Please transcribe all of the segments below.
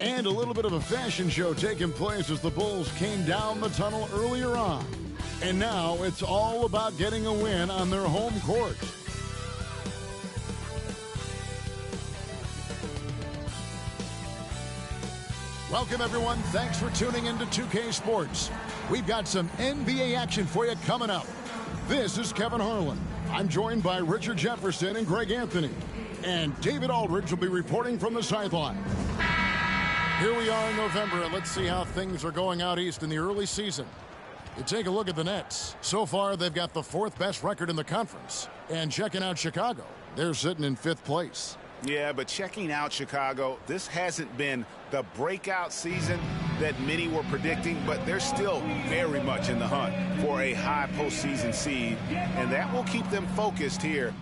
And a little bit of a fashion show taking place as the Bulls came down the tunnel earlier on. And now it's all about getting a win on their home court. Welcome, everyone. Thanks for tuning in to 2K Sports. We've got some NBA action for you coming up. This is Kevin Harlan. I'm joined by Richard Jefferson and Greg Anthony. And David Aldridge will be reporting from the sideline. Here we are in November, and let's see how things are going out east in the early season. You take a look at the Nets. So far, they've got the 4th best record in the conference. And checking out Chicago, they're sitting in 5th place. Yeah, but checking out Chicago, this hasn't been the breakout season that many were predicting, but they're still very much in the hunt for a high postseason seed, and that will keep them focused here.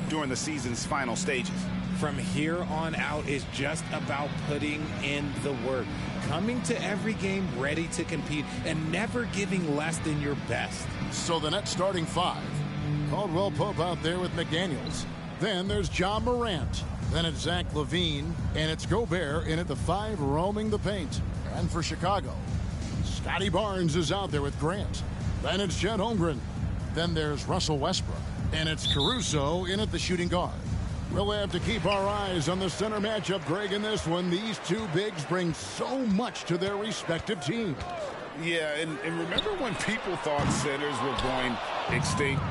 During the season's final stages. From here on out is just about putting in the work, coming to every game ready to compete, and never giving less than your best. So the Nets starting 5. Caldwell Pope out there with McDaniels. Then there's John Morant. Then it's Zach LaVine, and it's Gobert in at the 5 roaming the paint. And for Chicago, Scotty Barnes is out there with Grant. Then it's Chet Holmgren. Then there's Russell Westbrook. And it's Caruso in at the shooting guard. We'll have to keep our eyes on the center matchup, Greg, in this one. These two bigs bring so much to their respective teams. Yeah, and remember when people thought centers were going extinct?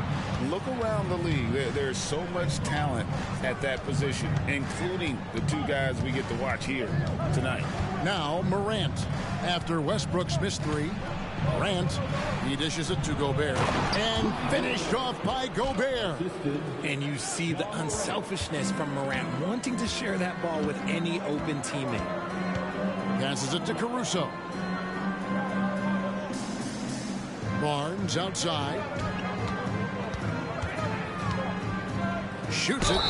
Look around the league. There's so much talent at that position, including the 2 guys we get to watch here tonight. Now Morant. After Westbrook's missed 3, Morant, he dishes it to Gobert, and finished off by Gobert. And you see the unselfishness from Morant, wanting to share that ball with any open teammate. Passes it to Caruso. Barnes outside. Shoots it.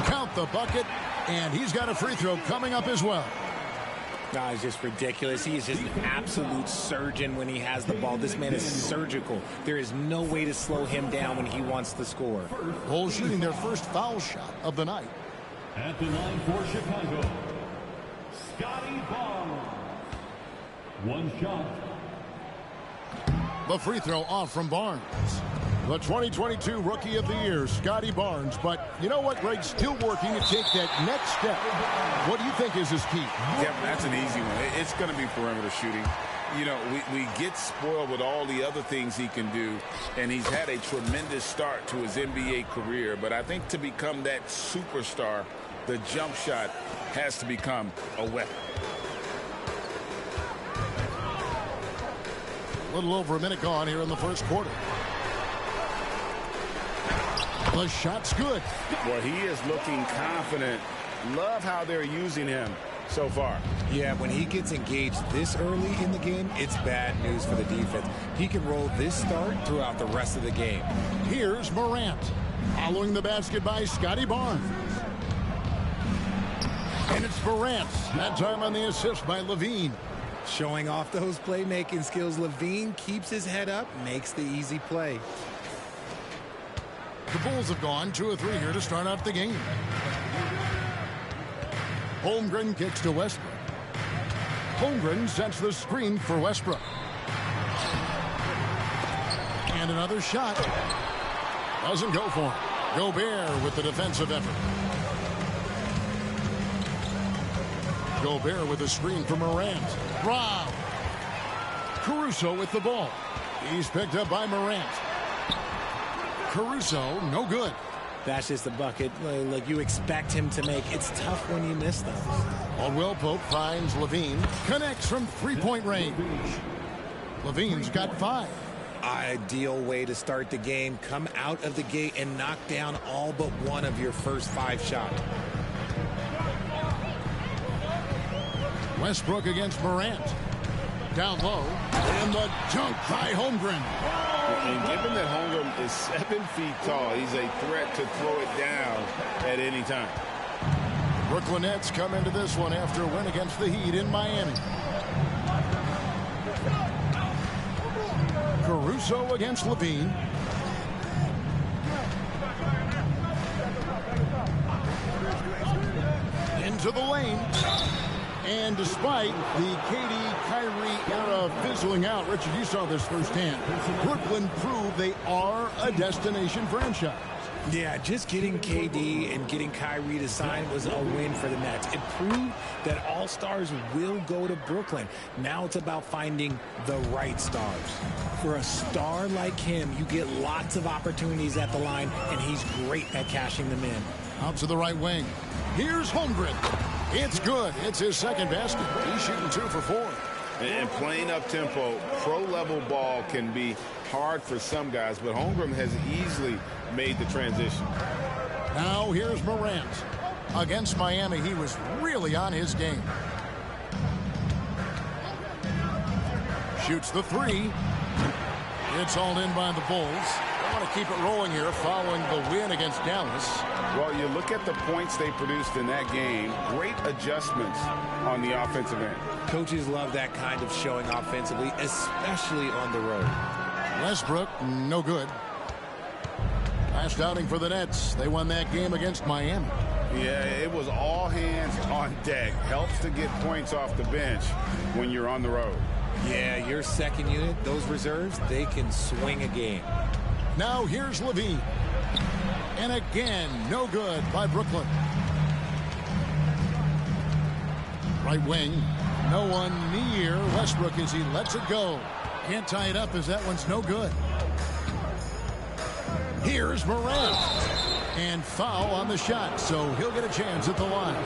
Count the bucket. And he's got a free throw coming up as well. It's just ridiculous. He is just an absolute surgeon when he has the ball. This man is surgical. There is no way to slow him down when he wants to score. Bulls shooting their first foul shot of the night. At the line for Chicago, Scotty Barnes. One shot. The free throw off from Barnes. The 2022 Rookie of the Year, Scotty Barnes. But you know what, Greg? Still working to take that next step. What do you think is his key? Yeah, that's an easy one. It's going to be perimeter shooting. You know, we get spoiled with all the other things he can do, and he's had a tremendous start to his NBA career. But I think to become that superstar, the jump shot has to become a weapon. A little over a minute gone here in the first quarter. The shot's good. Well, he is looking confident. Love how they're using him so far. Yeah, when he gets engaged this early in the game, it's bad news for the defense. He can roll this start throughout the rest of the game. Here's Morant. Following the basket by Scotty Barnes. And it's Morant. That time on the assist by Levine. Showing off those playmaking skills, Levine keeps his head up, makes the easy play. The Bulls have gone 2 of 3 here to start out the game. Holmgren kicks to Westbrook. Holmgren sets the screen for Westbrook. And another shot. Doesn't go for him. Gobert with the defensive effort. Gobert with a screen for Morant. Wow. Caruso with the ball. He's picked up by Morant. Caruso, no good. That's just a bucket like you expect him to make. It's tough when you miss those. Caldwell Pope finds Levine. Connects from three-point range. Levine's got 5. Ideal way to start the game. Come out of the gate and knock down all but one of your first 5 shots. Westbrook against Morant. Down low. And the dunk by Holmgren. And given that Holmgren is 7 feet tall, he's a threat to throw it down at any time. Brooklyn Nets come into this one after a win against the Heat in Miami. Caruso against Levine. Into the lane. And despite the KD-Kyrie era fizzling out, Richard, you saw this firsthand. Brooklyn proved they are a destination franchise. Yeah, just getting KD and getting Kyrie to sign was a win for the Nets. It proved that all stars will go to Brooklyn. Now it's about finding the right stars. For a star like him, you get lots of opportunities at the line, and he's great at cashing them in. Out to the right wing. Here's Holmgren. It's good. It's his second basket. He's shooting 2 for 4. And playing up-tempo, pro-level ball can be hard for some guys, but Holmgren has easily made the transition. Now here's Morant. Against Miami, he was really on his game. Shoots the 3. It's all in by the Bulls. They want to keep it rolling here following the win against Dallas. Well, you look at the points they produced in that game. Great adjustments on the offensive end. Coaches love that kind of showing offensively, especially on the road. Westbrook, no good. Last outing for the Nets. They won that game against Miami. Yeah, it was all hands on deck. Helps to get points off the bench when you're on the road. Yeah, your second unit, those reserves, they can swing a game. Now here's Levine. And again, no good by Brooklyn. Right wing, no one near Westbrook as he lets it go. Can't tie it up as that one's no good. Here's Morant. And foul on the shot, so he'll get a chance at the line.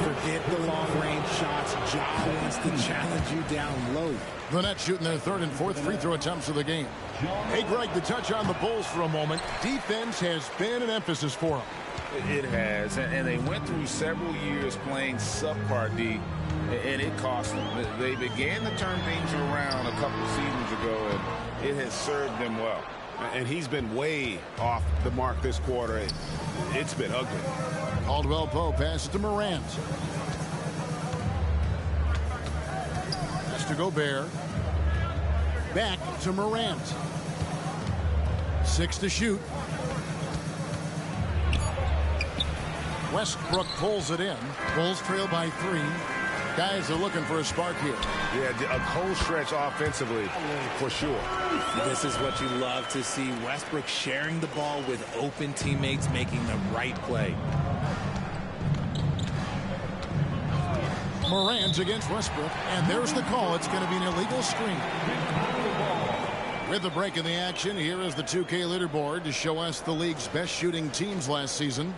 Forget the long-range shots. Ja wants to challenge you down low. The Nets shooting their third and fourth free throw attempts of the game. Hey, Greg, to touch on the Bulls for a moment, defense has been an emphasis for them. It has, and they went through several years playing subpar D, and it cost them. They began to turn things around a couple seasons ago, and it has served them well. And he's been way off the mark this quarter. It's been ugly. Caldwell Pope passes to Morant. Pass to Gobert. Back to Morant. 6 to shoot. Westbrook pulls it in. Bulls trail by 3. Guys are looking for a spark here. Yeah, a cold stretch offensively, for sure. This is what you love to see. Westbrook sharing the ball with open teammates, making the right play. Morant against Westbrook, and there's the call. It's going to be an illegal screen. With the break in the action, here is the 2K leaderboard to show us the league's best shooting teams last season.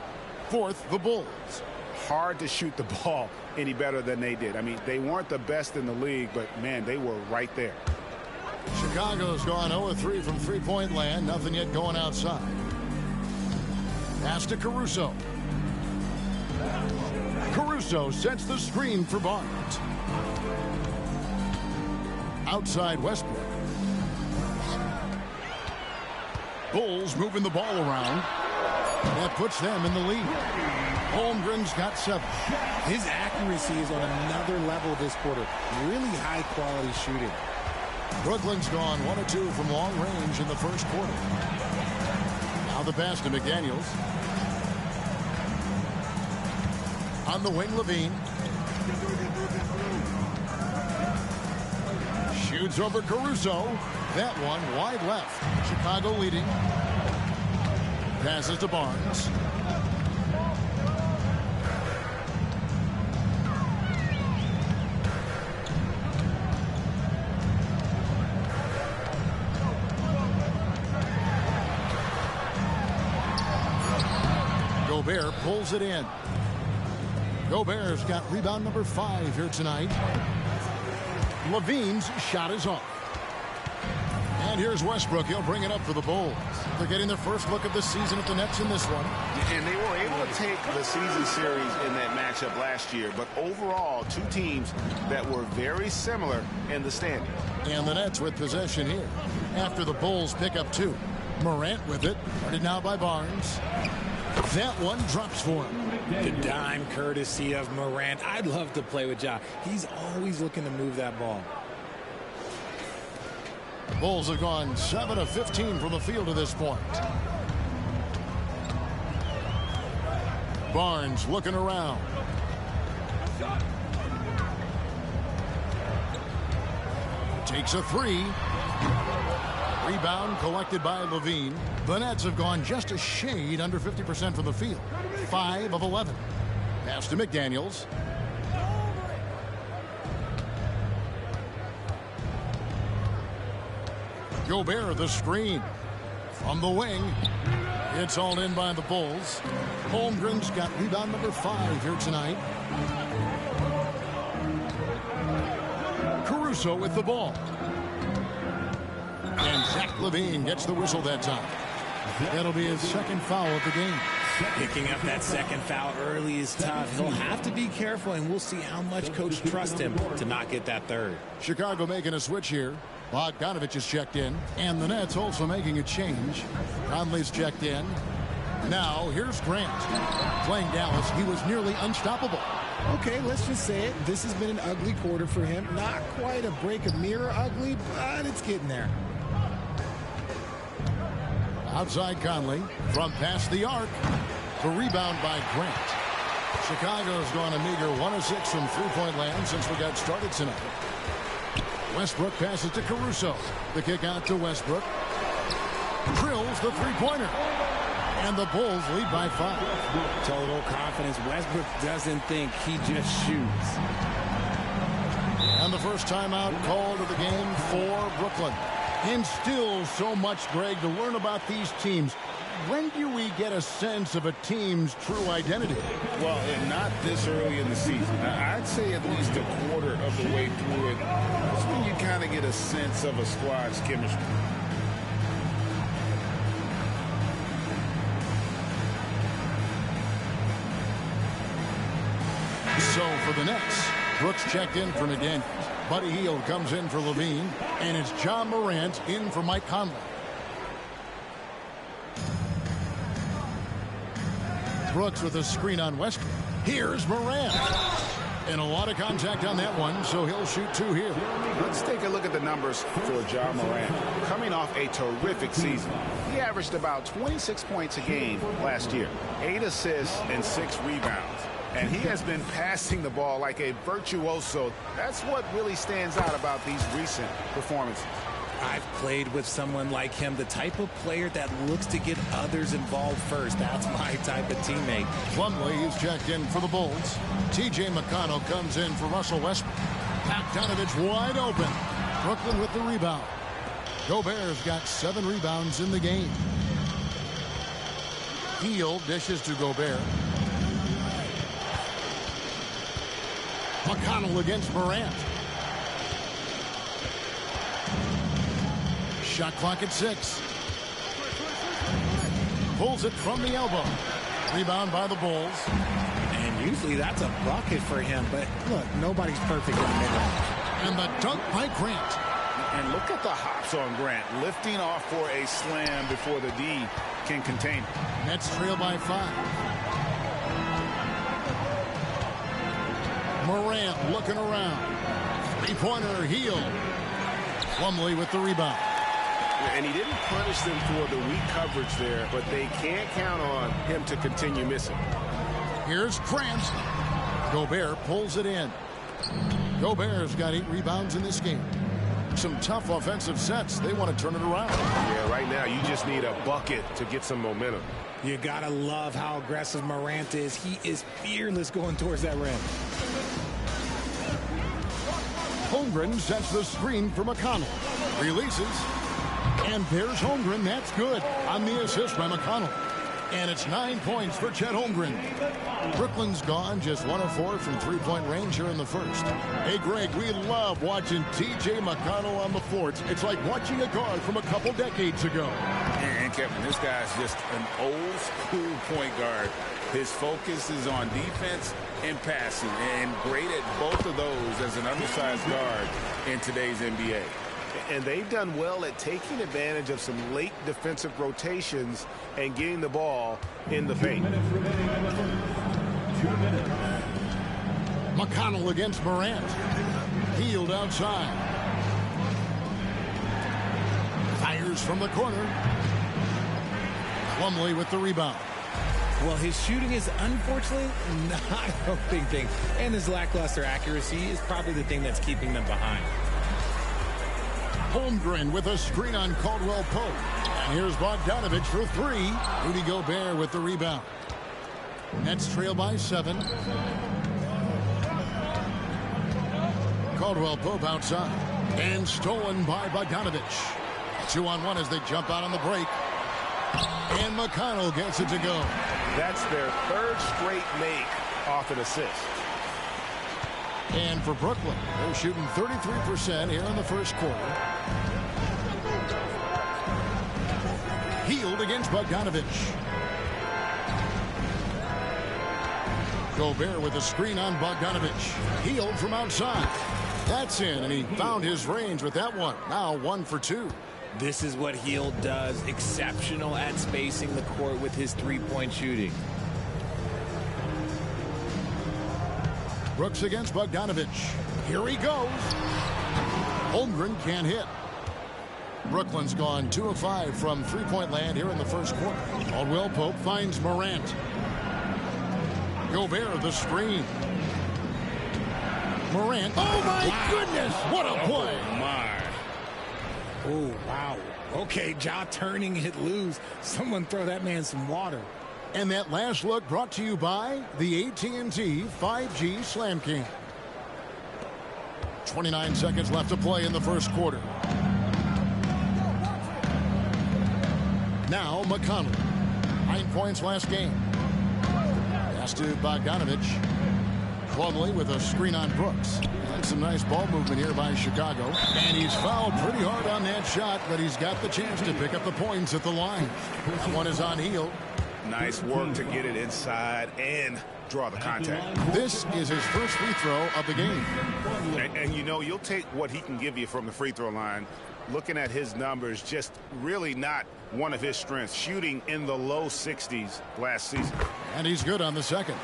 4th, the Bulls. Hard to shoot the ball any better than they did. I mean, they weren't the best in the league, but, man, they were right there. Chicago's gone 0-3 from three-point land. Nothing yet going outside. Pass to Caruso. Caruso sets the screen for Barnes. Outside Westbrook. Bulls moving the ball around. That puts them in the lead. Holmgren's got 7. His accuracy is on another level this quarter. Really high-quality shooting. Brooklyn's gone 1-2 from long range in the first quarter. Now the pass to McDaniels. On the wing, Levine. Shoots over Caruso. That one wide left. Chicago leading. Passes to Barnes. Gobert pulls it in. Gobert's got rebound number 5 here tonight. Levine's shot is off. And here's Westbrook. He'll bring it up for the Bulls. They're getting their first look of the season at the Nets in this one. And they were able to take the season series in that matchup last year. But overall, 2 teams that were very similar in the standing. And the Nets with possession here after the Bulls pick up 2. Morant with it. Guarded now by Barnes. That one drops for him. The dime courtesy of Morant. I'd love to play with Ja. He's always looking to move that ball. The Bulls have gone 7 of 15 from the field to this point. Barnes looking around. Takes a 3. Rebound collected by Levine. The Nets have gone just a shade under 50% from the field. 5 of 11. Pass to McDaniels. Gobert the screen. From the wing. It's hauled in by the Bulls. Holmgren's got rebound number 5 here tonight. Caruso with the ball. And Zach Levine gets the whistle that time. That'll be his second foul of the game. Picking up that second foul early is tough. He'll have to be careful, and we'll see how much coach trusts him to not get that third. Chicago making a switch here. Bogdanovich is checked in. And the Nets also making a change. Conley's checked in. Now, here's Grant. Playing Dallas, he was nearly unstoppable. Okay, let's just say it. This has been an ugly quarter for him. Not quite a break of mirror ugly, but it's getting there. Outside Conley from past the arc. The rebound by Grant. Chicago's gone a meager 1 of 6 from three-point land since we got started tonight. Westbrook passes to Caruso. The kick out to Westbrook. Drills the three-pointer. And the Bulls lead by 5. Total confidence. Westbrook doesn't think, he just shoots. And the first timeout called of the game for Brooklyn. And still so much, Greg, to learn about these teams. when do we get a sense of a team's true identity? Well, not this early in the season. I'd say at least a quarter of the way through it. That's when you kind of get a sense of a squad's chemistry. So for the Nets, Brooks checked in for McDaniels. Buddy Hield comes in for Levine, and it's John Morant in for Mike Conley. Brooks with a screen on Westbrook. Here's Morant. And a lot of contact on that one, so he'll shoot 2 here. Let's take a look at the numbers for John Morant. Coming off a terrific season, he averaged about 26 points a game last year, 8 assists and 6 rebounds. And he has been passing the ball like a virtuoso. That's what really stands out about these recent performances. I've played with someone like him, the type of player that looks to get others involved first. That's my type of teammate. Plumlee is checked in for the Bulls. T.J. McConnell comes in for Russell Westbrook. Bogdanovich wide open. Brooklyn with the rebound. Gobert's got 7 rebounds in the game. Hield dishes to Gobert. McConnell against Morant. Shot clock at 6. Pulls it from the elbow. Rebound by the Bulls. And usually that's a bucket for him, but look, nobody's perfect in the mid-range. And the dunk by Grant. And look at the hops on Grant, lifting off for a slam before the D can contain him. Nets trail by 5. Morant looking around. Three-pointer, Hield. Plumlee with the rebound. And he didn't punish them for the weak coverage there, but they can't count on him to continue missing. Here's Grant. Gobert pulls it in. Gobert's got 8 rebounds in this game. Some tough offensive sets. They want to turn it around. Yeah, right now you just need a bucket to get some momentum. You gotta love how aggressive Morant is. He is fearless going towards that rim. Holmgren sets the screen for McConnell. Releases. And there's Holmgren. That's good on the assist by McConnell. And it's 9 points for Chet Holmgren. Brooklyn's gone just 1 of 4 from three-point range here in the first. Hey, Greg, we love watching T.J. McConnell on the floor. It's like watching a guard from a couple decades ago. And Kevin, this guy's just an old school point guard. His focus is on defense and passing, and great at both of those as an undersized guard in today's NBA. And they've done well at taking advantage of some late defensive rotations and getting the ball in the paint. 2 minutes remaining in the first. 2 minutes. McConnell against Morant. Hield outside. Fires from the corner. Plumlee with the rebound. Well, his shooting is unfortunately not a big thing, and his lackluster accuracy is probably the thing that's keeping them behind. Holmgren with a screen on Caldwell Pope. And here's Bogdanovich for 3. Rudy Gobert with the rebound. Nets trail by 7. Caldwell Pope outside. And stolen by Bogdanovich. 2-on-1 as they jump out on the break. And McConnell gets it to go. That's their 3rd straight make off an assist. And for Brooklyn, they're shooting 33% here in the first quarter. Hield against Bogdanovich. Gobert with a screen on Bogdanovich. Hield from outside. That's in, and he found his range with that one. Now 1 for 2. This is what Hield does. Exceptional at spacing the court with his three-point shooting. Brooks against Bogdanovich. Here he goes. Holmgren can't hit. Brooklyn's gone 2 of 5 from three-point land here in the first quarter. Caldwell Pope finds Morant. Gobert the screen. Morant. Oh, my goodness. What a play. Oh, my. Oh, wow. Okay, Ja turning it loose. Someone throw that man some water. And that last look brought to you by the AT&T 5G Slam Cam. 29 seconds left to play in the first quarter. Now McConnell. 9 points last game. Pass to Bogdanovich. Plumlee with a screen on Brooks. And some nice ball movement here by Chicago. And he's fouled pretty hard on that shot, but he's got the chance to pick up the points at the line. That one is on Hield. Nice work to get it inside and draw the contact. This is his first free throw of the game. And you know, you'll take what he can give you from the free throw line. Looking at his numbers, just really not one of his strengths. Shooting in the low 60s last season. And he's good on the second.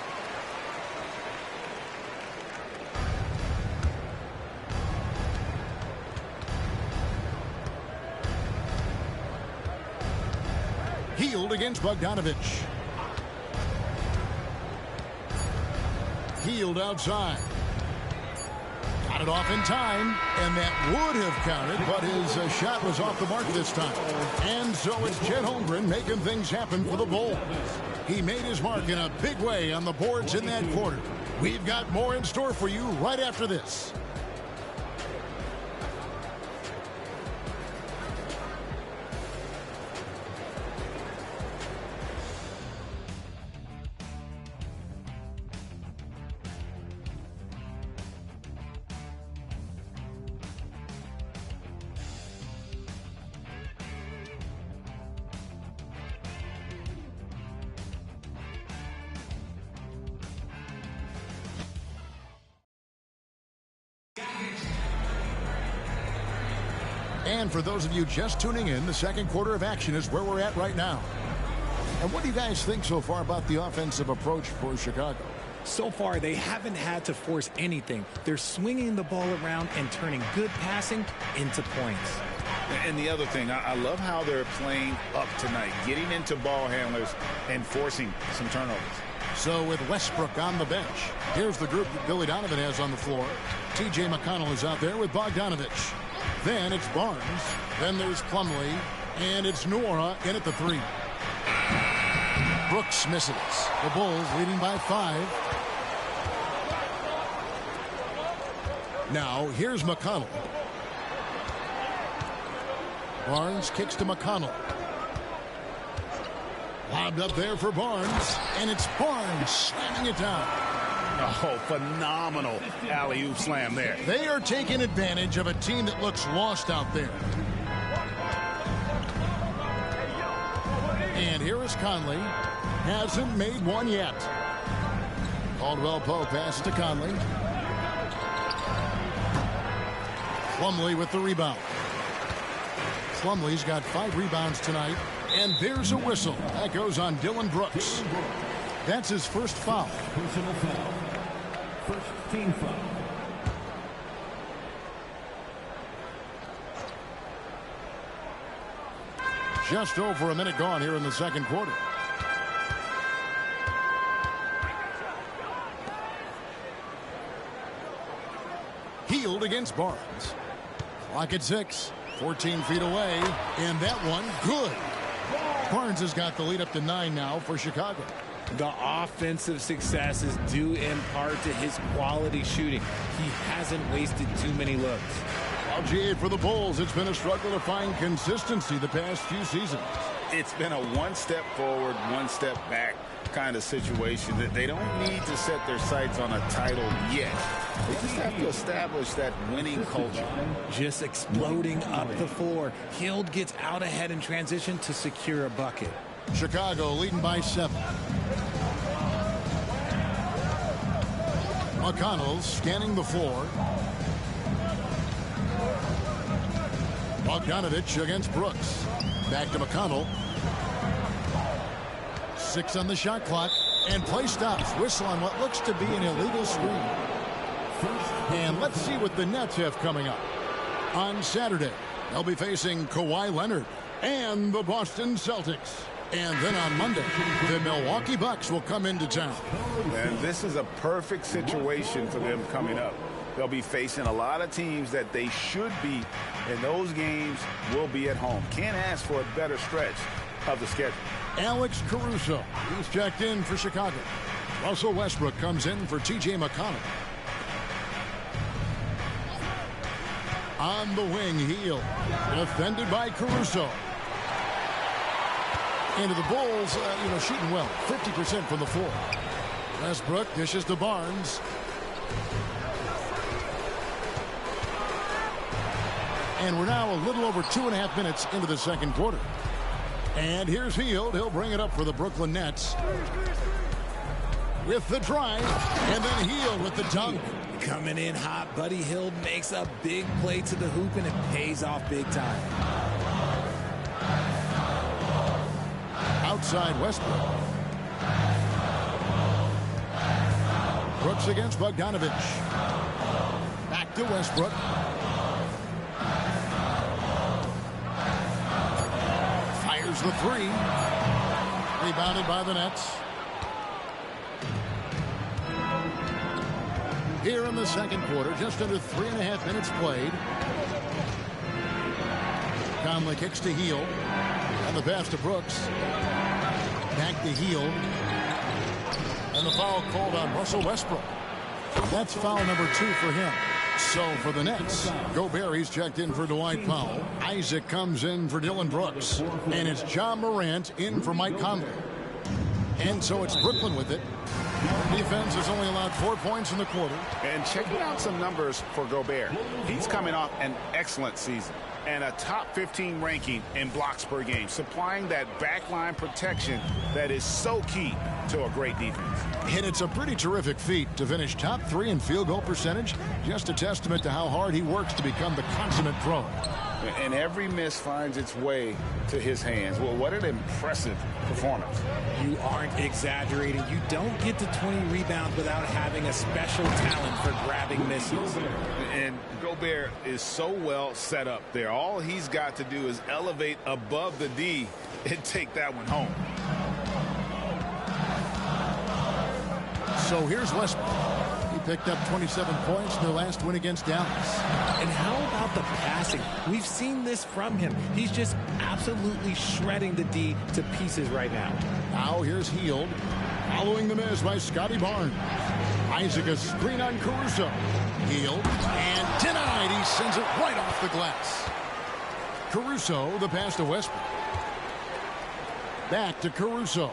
Hield against Bogdanovich. Hield outside. Got it off in time, and that would have counted, but his shot was off the mark this time. And so it's Chet Holmgren making things happen for the Bulls. He made his mark in a big way on the boards in that quarter. We've got more in store for you right after this. And for those of you just tuning in, the second quarter of action is where we're at right now. And what do you guys think so far about the offensive approach for Chicago? So far, they haven't had to force anything. They're swinging the ball around and turning good passing into points. And the other thing, I love how they're playing up tonight, getting into ball handlers and forcing some turnovers. So with Westbrook on the bench, here's the group that Billy Donovan has on the floor. T.J. McConnell is out there with Bogdanovich. Then it's Barnes. Then there's Plumlee. And it's Noura in at the 3. Brooks misses. The Bulls leading by 5. Now here's McConnell. Barnes kicks to McConnell. Lobbed up there for Barnes. And it's Barnes slamming it down. Oh, phenomenal alley-oop slam there. They are taking advantage of a team that looks lost out there. And here is Conley. Hasn't made one yet. Caldwell Pope passes to Conley. Plumlee with the rebound. Plumlee's got 5 rebounds tonight. And there's a whistle. That goes on Dylan Brooks. That's his first foul. Personal foul. First team foul. Just over a minute gone here in the second quarter. Hield against Barnes. Clock at 6. 14 feet away. And that one, good. Barnes has got the lead up to 9 now for Chicago. The offensive success is due in part to his quality shooting. He hasn't wasted too many looks. Well, GA, for the Bulls, it's been a struggle to find consistency the past few seasons. It's been a one step forward, one step back kind of situation that they don't need to set their sights on a title yet. They just have to establish that winning culture. Just exploding up the floor. Hield gets out ahead in transition to secure a bucket. Chicago leading by 7. McConnell scanning the floor. Bogdanovich against Brooks. Back to McConnell. 6 on the shot clock. And play stops. Whistle on what looks to be an illegal screen. And let's see what the Nets have coming up. On Saturday, they'll be facing Kawhi Leonard and the Boston Celtics. And then on Monday, the Milwaukee Bucks will come into town. And this is a perfect situation for them coming up. They'll be facing a lot of teams that they should beat, and those games will be at home. Can't ask for a better stretch of the schedule. Alex Caruso, he's checked in for Chicago. Russell Westbrook comes in for T.J. McConnell. On the wing, Hield. Defended by Caruso. Into the Bulls, shooting well, 50% from the floor. Westbrook dishes to Barnes. And we're now a little over 2.5 minutes into the second quarter. And here's Hield. He'll bring it up for the Brooklyn Nets. With the drive, and then Hield with the dunk. Coming in hot, Buddy Hield makes a big play to the hoop, and it pays off big time. Outside Westbrook. Brooks against Bogdanovich. Back to Westbrook. Fires the three. Rebounded by the Nets. Here in the second quarter, just under 3.5 minutes played. Conley kicks to Hield. And the pass to Brooks. Back to Hield. And the foul called on Russell Westbrook. That's foul number 2 for him. So for the Nets, Gobert, he's checked in for Dwight Powell. Isaac comes in for Dylan Brooks. And it's John Morant in for Mike Conley. And so it's Brooklyn with it. Defense has only allowed 4 points in the quarter. And checking out some numbers for Gobert. He's coming off an excellent season and a top 15 ranking in blocks per game, supplying that backline protection that is so key to a great defense. And it's a pretty terrific feat to finish top 3 in field goal percentage. Just a testament to how hard he works to become the consummate pro. And every miss finds its way to his hands. Well, what an impressive performance. You aren't exaggerating. You don't get to 20 rebounds without having a special talent for grabbing misses. And Gobert is so well set up there. All he's got to do is elevate above the D and take that one home. So here's Westbrook. He picked up 27 points in their last win against Dallas. And how about the passing? We've seen this from him. He's just absolutely shredding the D to pieces right now. Now here's Hield. Following the miss by Scotty Barnes. Isaac a screen on Caruso. Hield and denied. He sends it right off the glass. Caruso, the pass to Westbrook. Back to Caruso.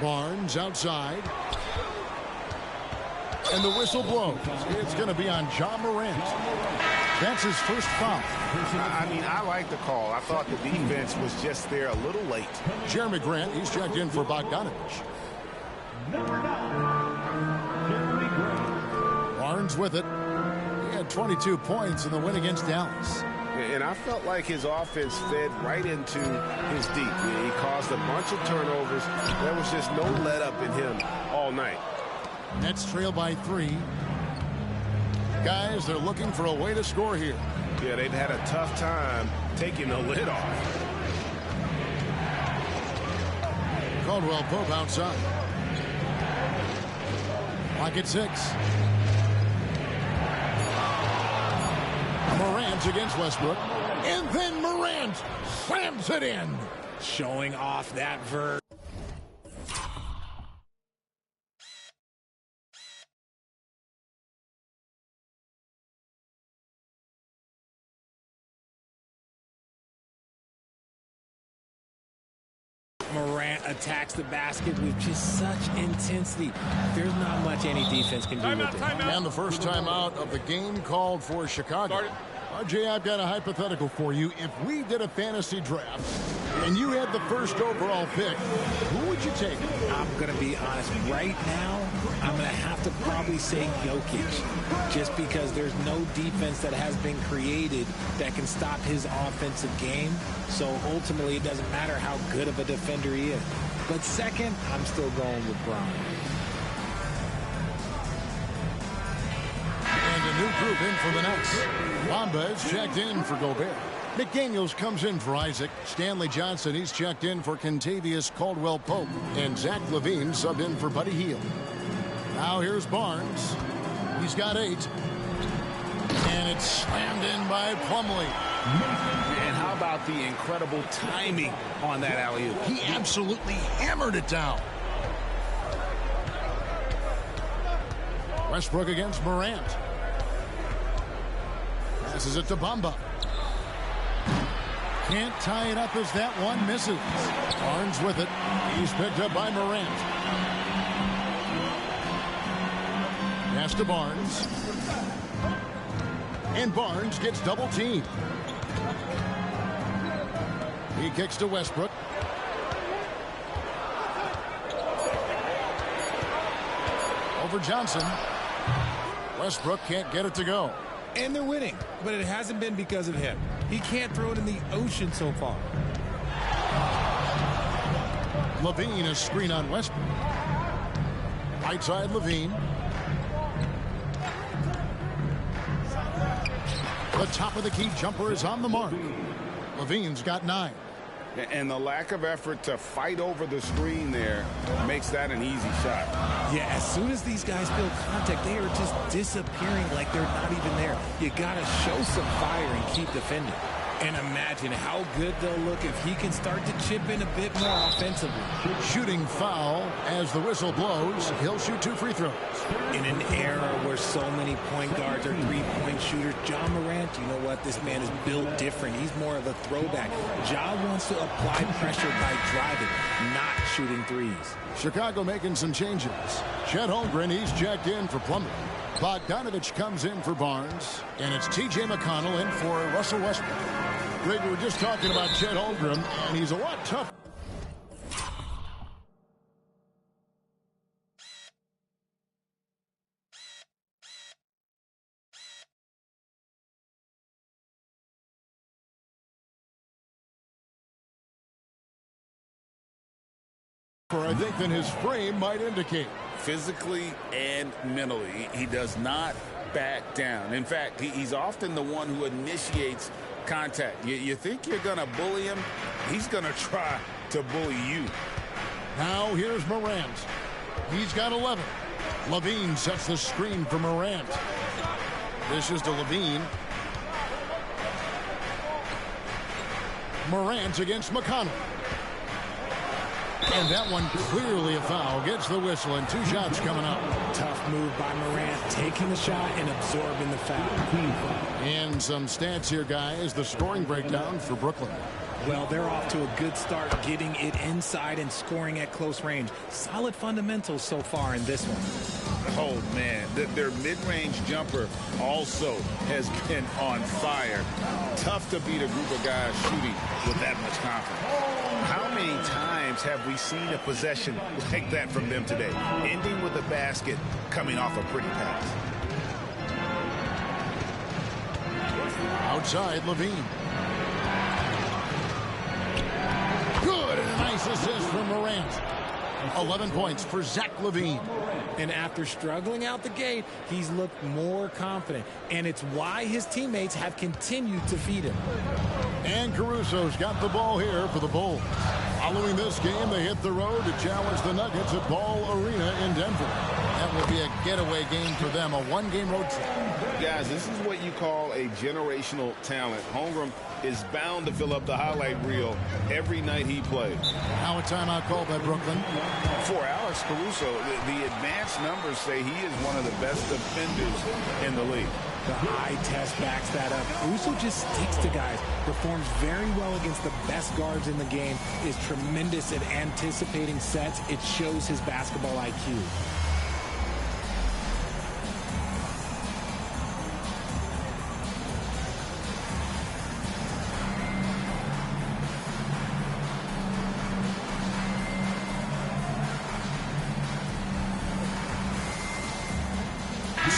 Barnes outside. And the whistle blows. It's going to be on John Morant. That's his first foul. I mean, I like the call. I thought the defense was just there a little late. Jeremy Grant, he's checked in for Bogdanovich. Barnes with it. He had 22 points in the win against Dallas. And I felt like his offense fed right into his deep. He caused a bunch of turnovers. There was just no let up in him all night. Nets trail by 3. Guys, they're looking for a way to score here. Yeah, they've had a tough time taking the lid off. Caldwell Pope outside. Clock at 6. Morant against Westbrook. And then Morant slams it in. Showing off that verve. Morant attacks the basket with just such intensity. There's not much any defense can do with it. And the first time out of the game called for Chicago. RJ, I've got a hypothetical for you. If we did a fantasy draft and you had the first overall pick, who would you take? I'm going to be honest. Right now, I'm going to have to probably say Jokic. Just because there's no defense that has been created that can stop his offensive game. So ultimately, it doesn't matter how good of a defender he is. But second, I'm still going with Bron. And a new group in for the Nets. Wamba is checked in for Gobert. McDaniels comes in for Isaac. Stanley Johnson, he's checked in for Kentavious Caldwell-Pope. And Zach LaVine subbed in for Buddy Hield. Now here's Barnes. He's got 8. And it's slammed in by Plumlee. And how about the incredible timing on that alley-oop? He absolutely hammered it down. Westbrook against Morant. Passes it to Bamba. Can't tie it up as that one misses. Barnes with it. He's picked up by Morant. Pass to Barnes. And Barnes gets double teamed. He kicks to Westbrook. Over Johnson. Westbrook can't get it to go. And they're winning, but it hasn't been because of him. He can't throw it in the ocean so far. Levine, a screen on Westbrook. Right side, Levine. The top of the key jumper is on the mark. Levine's got 9. And the lack of effort to fight over the screen there makes that an easy shot. Yeah, as soon as these guys feel contact, they are just disappearing like they're not even there. You got to show some fire and keep defending. And imagine how good they'll look if he can start to chip in a bit more offensively. Shooting foul as the whistle blows. He'll shoot 2 free throws. In an era where so many point guards are three-point shooters, Ja Morant, you know what? This man is built different. He's more of a throwback. Ja wants to apply pressure by driving, not shooting threes. Chicago making some changes. Chet Holmgren, he's checked in for Plumlee. Bogdanovich comes in for Barnes. And it's T.J. McConnell in for Russell Westbrook. Greg, we were just talking about Chet Holmgren, and he's a lot tougher. I think than his frame might indicate. Physically and mentally, he does not back down. In fact, he's often the one who initiates contact. You think you're going to bully him? He's going to try to bully you. Now here's Morant. He's got 11. Levine sets the screen for Morant. This is to Levine. Morant against McConnell. And that one clearly a foul. Gets the whistle and 2 shots coming up. Tough move by Morant, taking the shot and absorbing the foul. And some stats here, guys. The scoring breakdown for Brooklyn. Well, they're off to a good start, getting it inside and scoring at close range. Solid fundamentals so far in this one. Oh, man. Their mid-range jumper also has been on fire. Tough to beat a group of guys shooting with that much confidence. How many times have we seen a possession like that from them today, ending with a basket coming off a pretty pass? Outside, Levine. Good, and a nice assist from Morant. 11 points for Zach LaVine. And after struggling out the gate, he's looked more confident. And it's why his teammates have continued to feed him. And Caruso's got the ball here for the Bulls. Following this game, they hit the road to challenge the Nuggets at Ball Arena in Denver. That will be a getaway game for them, a one-game road trip. Guys, this is what you call a generational talent. Holmgren is bound to fill up the highlight reel every night he plays. Now a timeout called by Brooklyn. For Alex Caruso, the advanced numbers say he is one of the best defenders in the league. The eye test backs that up. Caruso just sticks to guys, performs very well against the best guards in the game, is tremendous at anticipating sets. It shows his basketball IQ.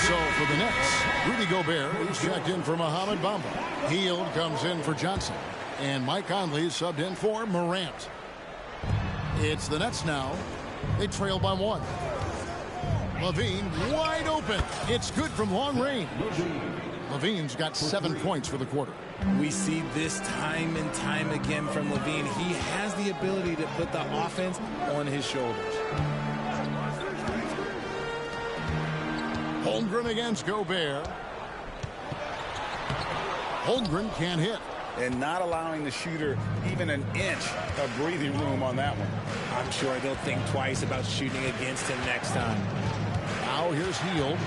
So for the Nets, Rudy Gobert, he's checked in for Mohamed Bamba. Hield comes in for Johnson. And Mike Conley subbed in for Morant. It's the Nets now. They trail by 1. LaVine wide open. It's good from long range. LaVine's got 7 points for the quarter. We see this time and time again from LaVine. He has the ability to put the offense on his shoulders. Holmgren against Gobert. Holmgren can't hit. And not allowing the shooter even an inch of breathing room on that one. I'm sure they'll think twice about shooting against him next time. Now here's Hield.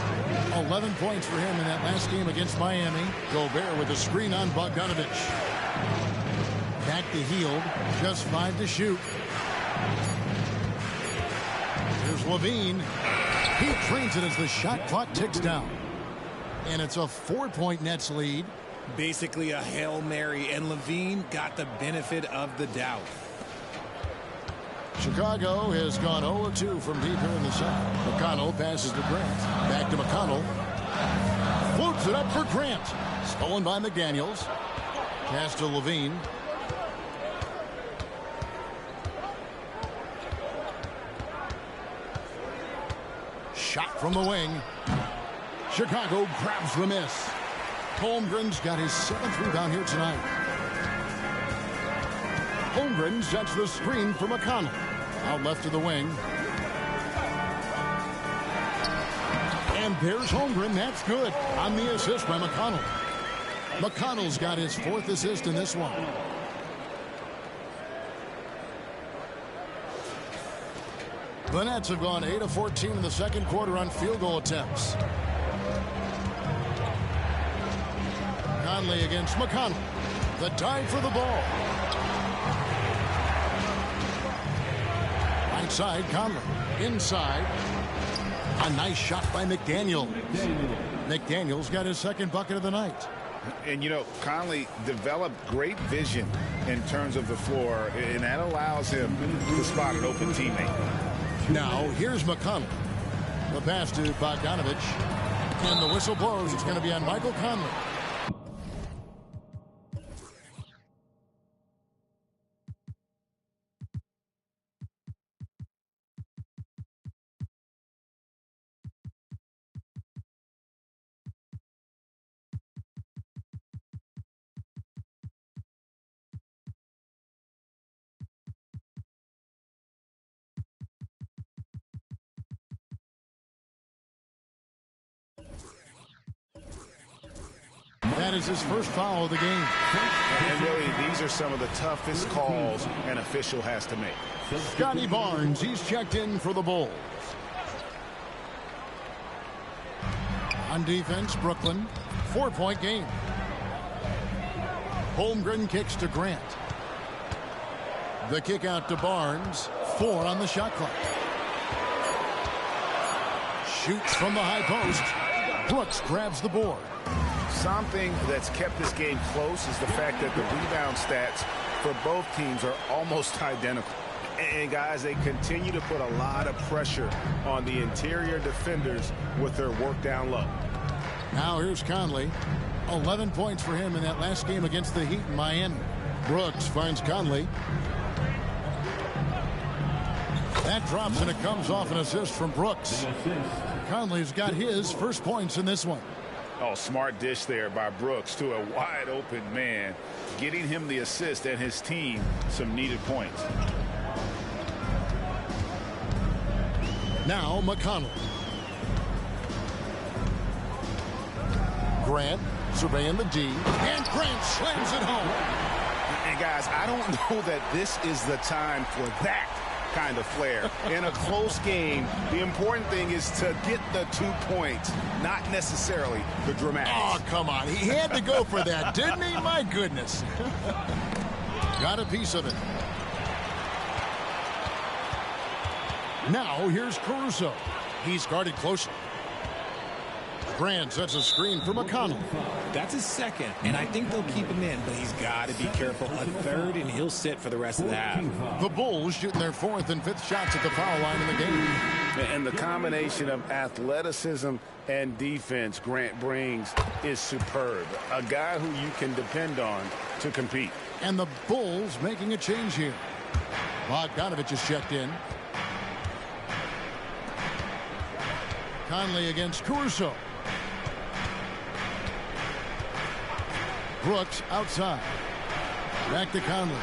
11 points for him in that last game against Miami. Gobert with a screen on Bogdanovich. Back to Hield. Just 5 to shoot. Here's Levine. He trains it as the shot clock ticks down. And it's a 4-point Nets lead. Basically a Hail Mary, and Levine got the benefit of the doubt. Chicago has gone 0-2 from deep here in the second. McConnell passes to Grant. Back to McConnell. Floats it up for Grant. Stolen by McDaniels. Pass to Levine. Shot from the wing. Chicago grabs the miss. Holmgren's got his 7th rebound here tonight. Holmgren sets the screen for McConnell. Out left to the wing. And there's Holmgren. That's good on the assist by McConnell. McConnell's got his 4th assist in this one. The Nets have gone 8 of 14 in the second quarter on field goal attempts. Conley against McConnell. The dive for the ball. Right side, Conley. Inside. A nice shot by McDaniel. McDaniel's got his 2nd bucket of the night. And, you know, Conley developed great vision in terms of the floor, and that allows him to spot an open teammate. Now, here's McConnell. The pass to Bogdanovich. And the whistle blows. It's going to be on Michael Conley. That is his first foul of the game. And really, these are some of the toughest calls an official has to make. Scotty Barnes, he's checked in for the Bulls. On defense, Brooklyn, 4-point game. Holmgren kicks to Grant. The kick out to Barnes, 4 on the shot clock. Shoots from the high post. Brooks grabs the board. Something that's kept this game close is the fact that the rebound stats for both teams are almost identical. And guys, they continue to put a lot of pressure on the interior defenders with their work down low. Now here's Conley. 11 points for him in that last game against the Heat in Miami. Brooks finds Conley. That drops and it comes off an assist from Brooks. Conley's got his first points in this one. Oh, smart dish there by Brooks to a wide open man, getting him the assist and his team some needed points. Now McConnell. Grant surveying the D, and Grant slams it home. And guys, I don't know that this is the time for that kind of flair. In a close game, the important thing is to get the 2 points, not necessarily the dramatics. Oh, come on. He had to go for that, didn't he? My goodness. Got a piece of it. Now here's Caruso. He's guarded closely. Grant sets a screen for McConnell. That's his 2nd, and I think they'll keep him in, but he's got to be careful. A 3rd, and he'll sit for the rest of the half. The Bulls shooting their 4th and 5th shots at the foul line in the game. And the combination of athleticism and defense Grant brings is superb. A guy who you can depend on to compete. And the Bulls making a change here. Bogdanovich is checked in. Conley against Caruso. Brooks outside. Back to Conley.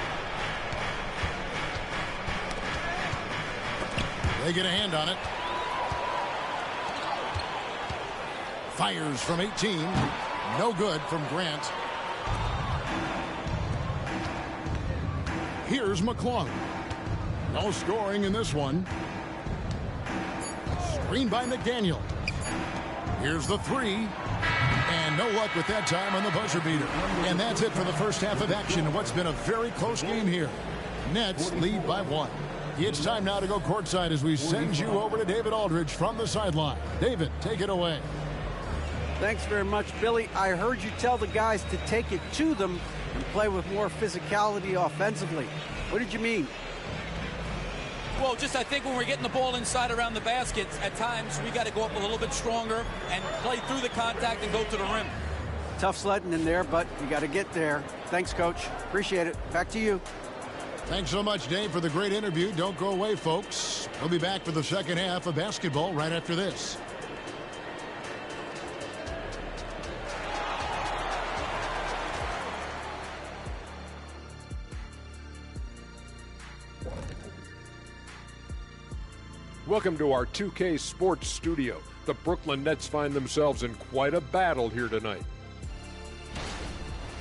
They get a hand on it. Fires from 18. No good from Grant. Here's McClung. No scoring in this one. Screen by McDaniel. Here's the 3. And And no luck with that time on the buzzer beater. And that's it for the first half of action. What's been a very close game here. Nets lead by 1. It's time now to go courtside as we send you over to David Aldridge from the sideline. David, take it away. Thanks very much, Billy. I heard you tell the guys to take it to them and play with more physicality offensively. What did you mean? Well, just I think when we're getting the ball inside around the baskets, at times we got to go up a little bit stronger and play through the contact and go to the rim. Tough sledding in there, but you got to get there. Thanks, Coach. Appreciate it. Back to you. Thanks so much, Dave, for the great interview. Don't go away, folks. We'll be back for the second half of basketball right after this. Welcome to our 2K Sports Studio. The Brooklyn Nets find themselves in quite a battle here tonight.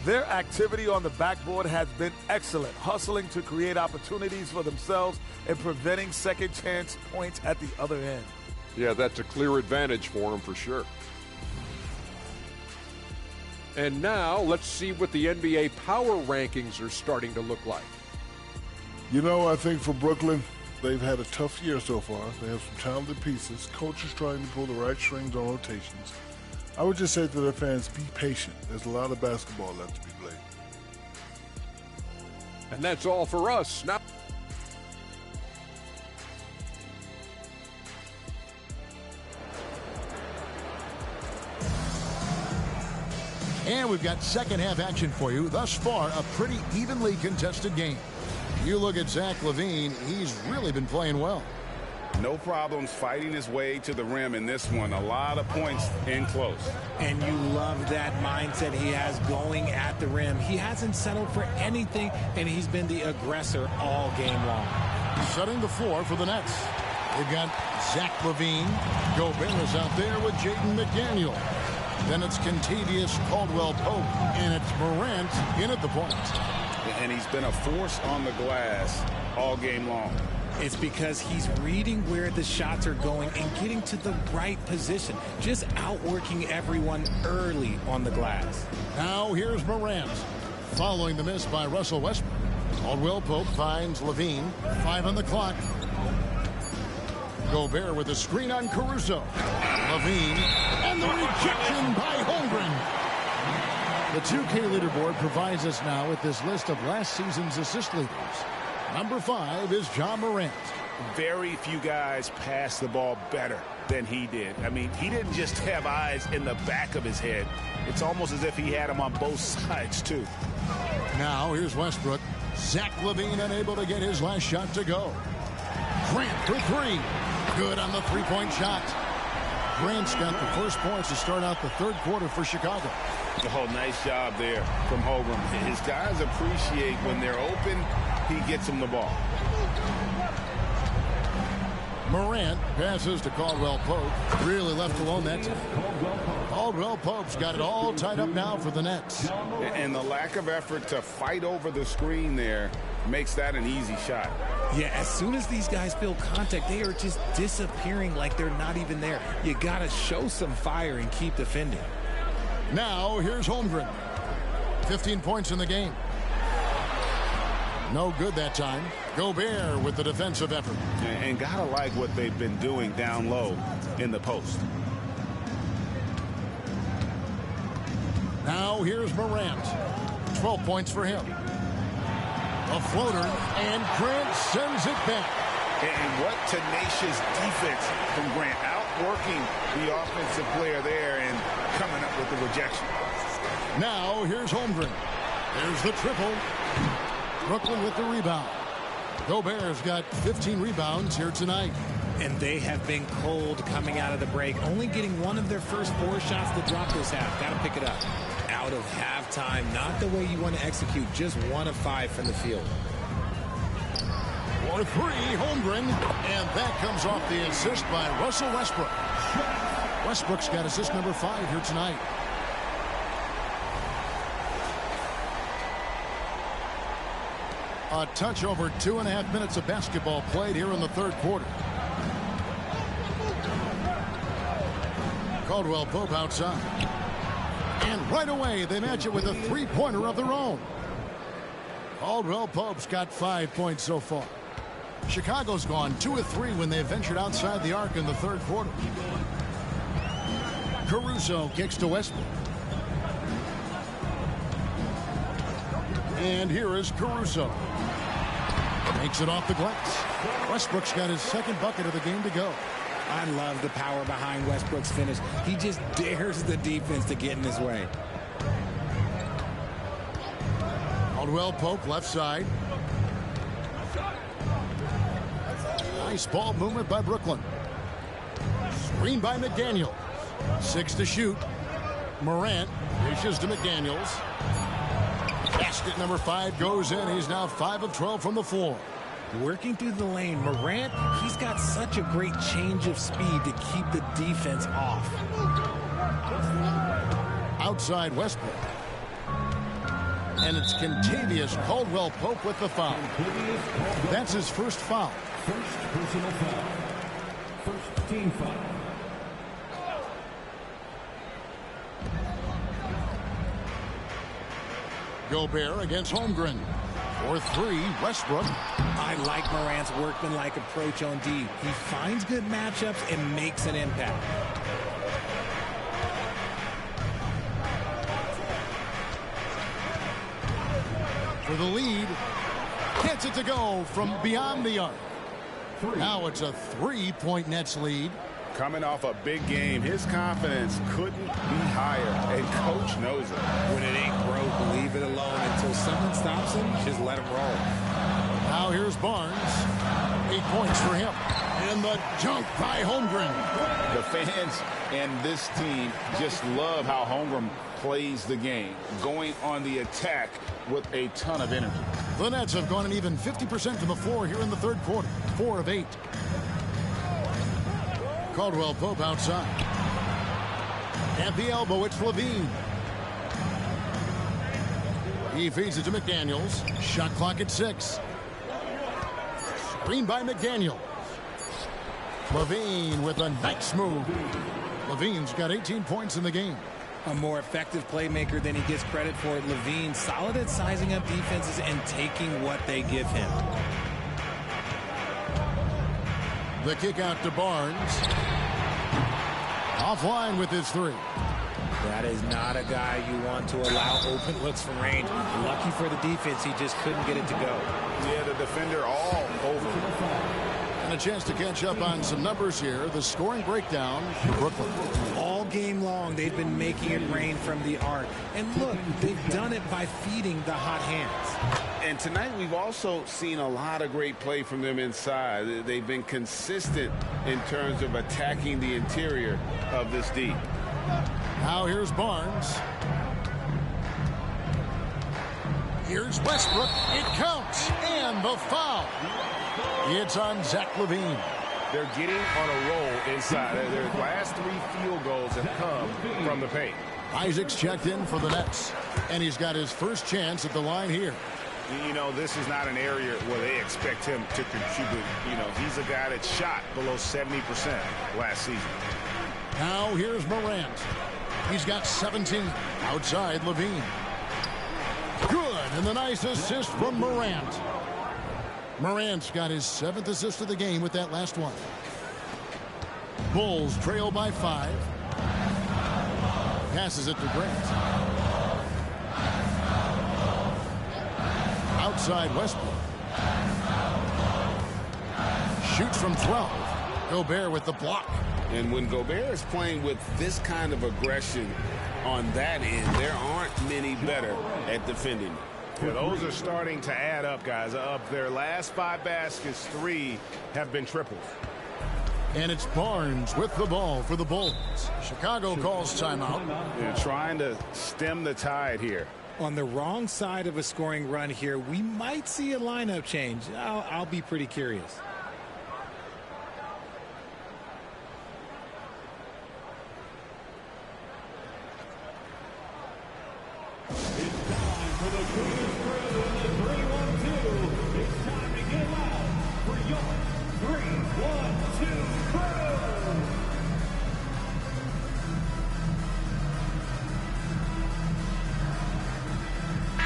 Their activity on the backboard has been excellent, hustling to create opportunities for themselves and preventing second chance points at the other end. Yeah, that's a clear advantage for them for sure. And now let's see what the NBA power rankings are starting to look like. You know, I think for Brooklyn, they've had a tough year so far. They have some talented pieces. Coach is trying to pull the right strings on rotations. I would just say to their fans, be patient. There's a lot of basketball left to be played. And that's all for us. Now, and we've got second half action for you. Thus far, a pretty evenly contested game. You look at Zach LaVine, he's really been playing well. No problems fighting his way to the rim in this one. A lot of points in close. And you love that mindset he has going at the rim. He hasn't settled for anything, and he's been the aggressor all game long. Setting the floor for the Nets. They've got Zach LaVine. Gobert is out there with Jaden McDaniel. Then it's Kentavious Caldwell-Pope, and it's Morant in at the point. And he's been a force on the glass all game long. It's because he's reading where the shots are going and getting to the right position, just outworking everyone early on the glass. Now here's Morant. Following the miss by Russell Westbrook. Caldwell-Pope finds LaVine. 5 on the clock. Gobert with a screen on Caruso. LaVine, and the rejection by Holmgren. The 2K leaderboard provides us now with this list of last season's assist leaders. Number 5 is John Morant. Very few guys pass the ball better than he did. I mean, he didn't just have eyes in the back of his head. It's almost as if he had them on both sides, too. Now, here's Westbrook. Zach LaVine unable to get his last shot to go. Grant for 3. Good on the three-point shot. Grant's got the first points to start out the third quarter for Chicago. Oh, nice job there from Holmgren. His guys appreciate when they're open, he gets them the ball. Morant passes to Caldwell-Pope. Really left alone that time. Caldwell-Pope's got it all tied up now for the Nets. And the lack of effort to fight over the screen there makes that an easy shot. Yeah, as soon as these guys feel contact, they are just disappearing like they're not even there. You got to show some fire and keep defending. Now, here's Holmgren. 15 points in the game. No good that time. Gobert with the defensive effort. And gotta like what they've been doing down low in the post. Now, here's Morant. 12 points for him. A floater, and Grant sends it back. And what tenacious defense from Grant, outworking the offensive player there and coming up with the rejection. Now here's Holmgren. There's the triple. Brooklyn with the rebound. Gobert's got 15 rebounds here tonight. And they have been cold coming out of the break, only getting one of their first 4 shots to drop this half. Got to pick it up. Out of halftime, not the way you want to execute, just 1 of 5 from the field. For 3, Holmgren, and that comes off the assist by Russell Westbrook. Westbrook's got assist number 5 here tonight. A touch over 2.5 minutes of basketball played here in the third quarter. Caldwell-Pope outside. And right away, they match it with a three-pointer of their own. Caldwell Pope's got 5 points so far. Chicago's gone 2 of 3 when they ventured outside the arc in the third quarter. Caruso kicks to Westbrook. And here is Caruso. Makes it off the glass. Westbrook's got his second bucket of the game to go. I love the power behind Westbrook's finish. He just dares the defense to get in his way. Caldwell Pope left side. Nice ball movement by Brooklyn. Screen by McDaniel. 6 to shoot. Morant dishes to McDaniels. Basket number 5 goes in. He's now 5 of 12 from the floor. Working through the lane, Morant, he's got such a great change of speed to keep the defense off. Outside Westbrook. And it's Kentavious Caldwell Pope with the foul. That's his first foul. First personal foul. First team foul. Gobert against Holmgren. For 3, Westbrook. I like Morant's workmanlike approach on D. He finds good matchups and makes an impact. For the lead. Gets it to go from beyond the arc. Now it's a 3-point Nets lead. Coming off a big game, his confidence couldn't be higher, and coach knows it. When it ain't broke, leave it alone until someone stops him. Just let him roll. Now here's Barnes. 8 points for him. And the dunk by Holmgren. The fans and this team just love how Holmgren plays the game, going on the attack with a ton of energy. The Nets have gone an even 50% from the floor here in the third quarter. 4 of 8. Caldwell Pope outside. At the elbow, it's Levine. He feeds it to McDaniels. Shot clock at 6. Screen by McDaniels. Levine with a nice move. Levine's got 18 points in the game. A more effective playmaker than he gets credit for. Levine solid at sizing up defenses and taking what they give him. The kick out to Barnes. Offline with his 3. That is not a guy you want to allow open looks from range. Lucky for the defense, he just couldn't get it to go. Yeah, the defender all over. And a chance to catch up on some numbers here. The scoring breakdown for Brooklyn. All game long, they've been making it rain from the arc. And look, they've done it by feeding the hot hands. And tonight we've also seen a lot of great play from them inside. They've been consistent in terms of attacking the interior of this D. Now here's Barnes. Here's Westbrook. It counts. And the foul. It's on Zach Levine. They're getting on a roll inside. Their last 3 field goals have come from the paint. Isaac's checked in for the Nets. And he's got his first chance at the line here. You know, this is not an area where they expect him to contribute. You know, he's a guy that shot below 70% last season. Now here's Morant. He's got 17. Outside Levine. Good. And the nice assist from Morant. Morant's got his 7th assist of the game with that last one. Bulls trail by 5. Passes it to Grant. Outside Westbrook. Shoots from 12. Gobert with the block. And when Gobert is playing with this kind of aggression on that end, there aren't many better at defending. Yeah, those are starting to add up, guys. Of their last 5 baskets, 3 have been triples. And it's Barnes with the ball for the Bulls. Chicago calls timeout. They're trying to stem the tide here. On the wrong side of a scoring run here, we might see a lineup change. I'll be pretty curious.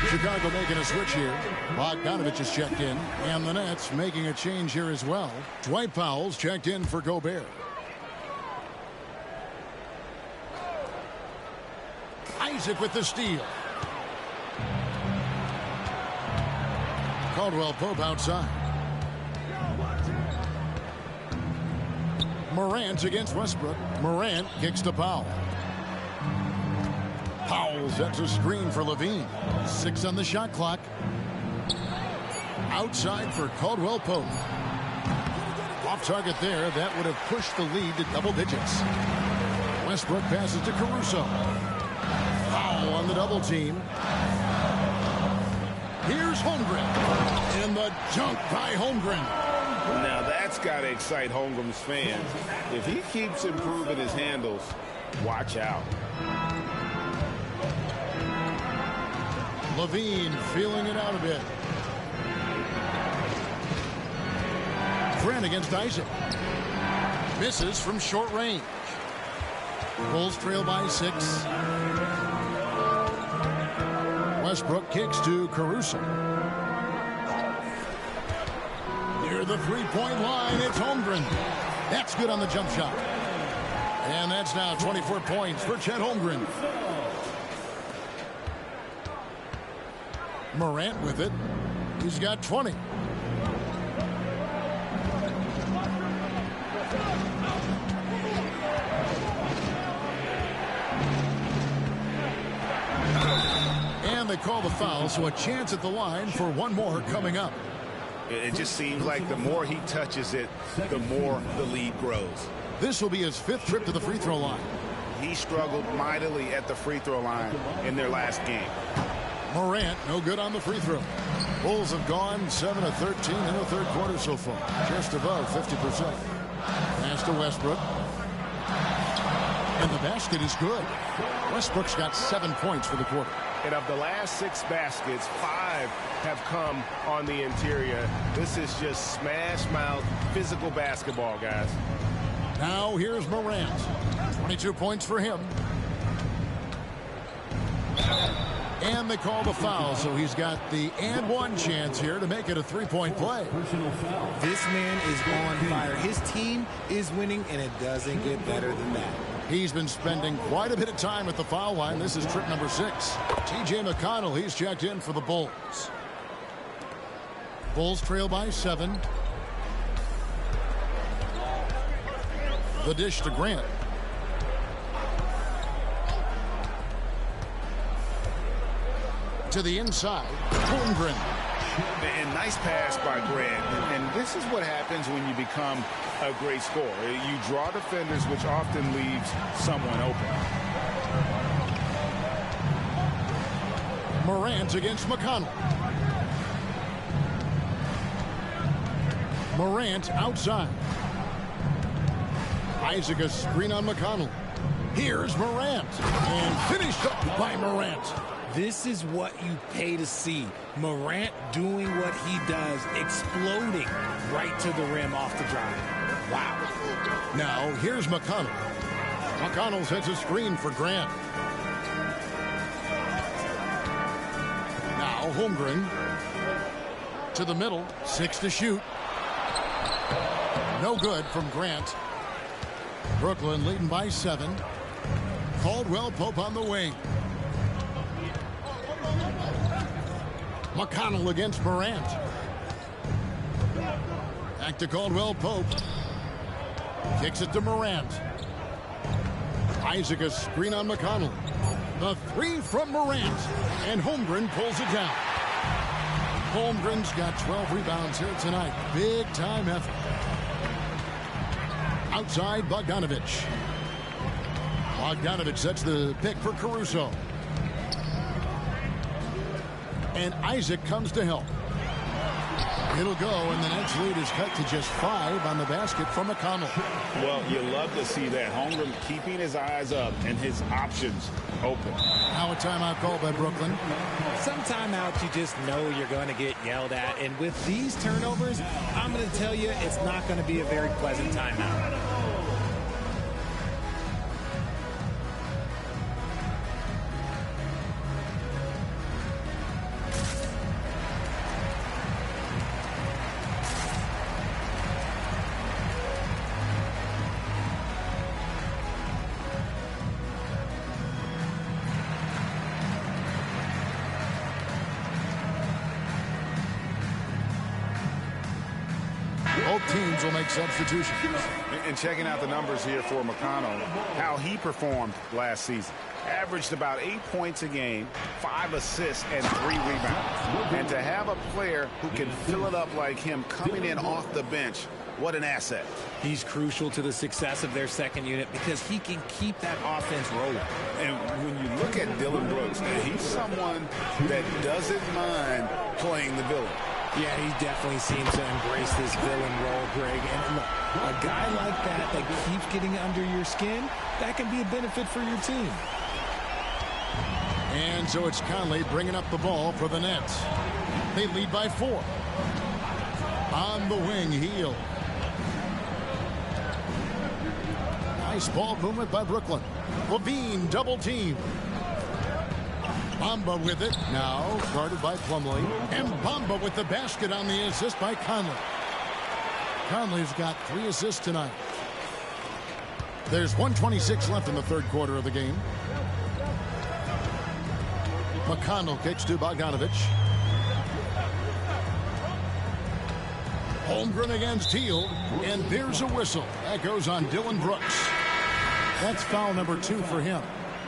Chicago making a switch here. Bogdanovich is checked in, and the Nets making a change here as well. Dwight Powell's checked in for Gobert. Isaac with the steal. Caldwell Pope outside. Morant against Westbrook. Morant kicks to Powell. Powell sets a screen for Levine. 6 on the shot clock. Outside for Caldwell Pope. Off target there. That would have pushed the lead to double digits. Westbrook passes to Caruso. Foul on the double team. Here's Holmgren. And the dunk by Holmgren. Now that's got to excite Holmgren's fans. If he keeps improving his handles, watch out. Levine feeling it out a bit. Grant against Isaac. Misses from short range. Bulls trail by 6. Westbrook kicks to Caruso. Near the three-point line, it's Holmgren. That's good on the jump shot. And that's now 24 points for Chet Holmgren. Morant with it. He's got 20. And they call the foul, so a chance at the line for one more coming up. It just seems like the more he touches it, the more the lead grows. This will be his 5th trip to the free throw line. He struggled mightily at the free throw line in their last game. Morant, no good on the free throw. Bulls have gone 7 of 13 in the third quarter so far, just above 50%. Pass to Westbrook. And the basket is good. Westbrook's got 7 points for the quarter. And of the last 6 baskets, 5 have come on the interior. This is just smash mouth physical basketball, guys. Now here's Morant. 22 points for him. And they call the foul, so he's got the and one chance here to make it a 3-point play. This man is on fire. His team is winning, and it doesn't get better than that. He's been spending quite a bit of time at the foul line. This is trip number 6. T.J. McConnell, he's checked in for the Bulls. Bulls trail by 7. The dish to Grant. To the inside, Holmgren. And nice pass by Grant. And this is what happens when you become a great scorer. You draw defenders, which often leaves someone open. Morant against McConnell. Morant outside. Isaac a screen on McConnell. Here's Morant. And finished up by Morant. This is what you pay to see. Morant doing what he does, exploding right to the rim off the drive. Wow. Now, here's McConnell. McConnell sets a screen for Grant. Now, Holmgren to the middle. 6 to shoot. No good from Grant. Brooklyn leading by 7. Caldwell Pope on the wing. McConnell against Morant. Back to Caldwell Pope. Kicks it to Morant. Isaac a screen on McConnell. The 3 from Morant. And Holmgren pulls it down. Holmgren's got 12 rebounds here tonight. Big time effort. Outside Bogdanovich. Bogdanovich sets the pick for Caruso. And Isaac comes to help. It'll go, and the Nets lead is cut to just 5 on the basket from McConnell. Well, you love to see that. Holmgren keeping his eyes up and his options open. Now a timeout called by Brooklyn. Some timeouts you just know you're going to get yelled at. And with these turnovers, I'm going to tell you it's not going to be a very pleasant timeout. Both teams will make substitutions. And checking out the numbers here for McConnell, how he performed last season. Averaged about 8 points a game, 5 assists, and 3 rebounds. And to have a player who can fill it up like him coming in off the bench, what an asset. He's crucial to the success of their second unit because he can keep that offense rolling. And when you look at Dylan Brooks, he's someone that doesn't mind playing the villain. Yeah, he definitely seems to embrace this villain role, Greg. And look, a guy like that keeps getting under your skin, that can be a benefit for your team. And so it's Conley bringing up the ball for the Nets. They lead by 4. On the wing, Hield. Nice ball movement by Brooklyn. Levine double team. Bamba with it. Now guarded by Plumlee. And Bamba with the basket on the assist by Conley. Conley's got 3 assists tonight. There's 1:26 left in the third quarter of the game. McConnell kicks to Bogdanovich. Holmgren against Hield, and there's a whistle. That goes on Dylan Brooks. That's foul number 2 for him.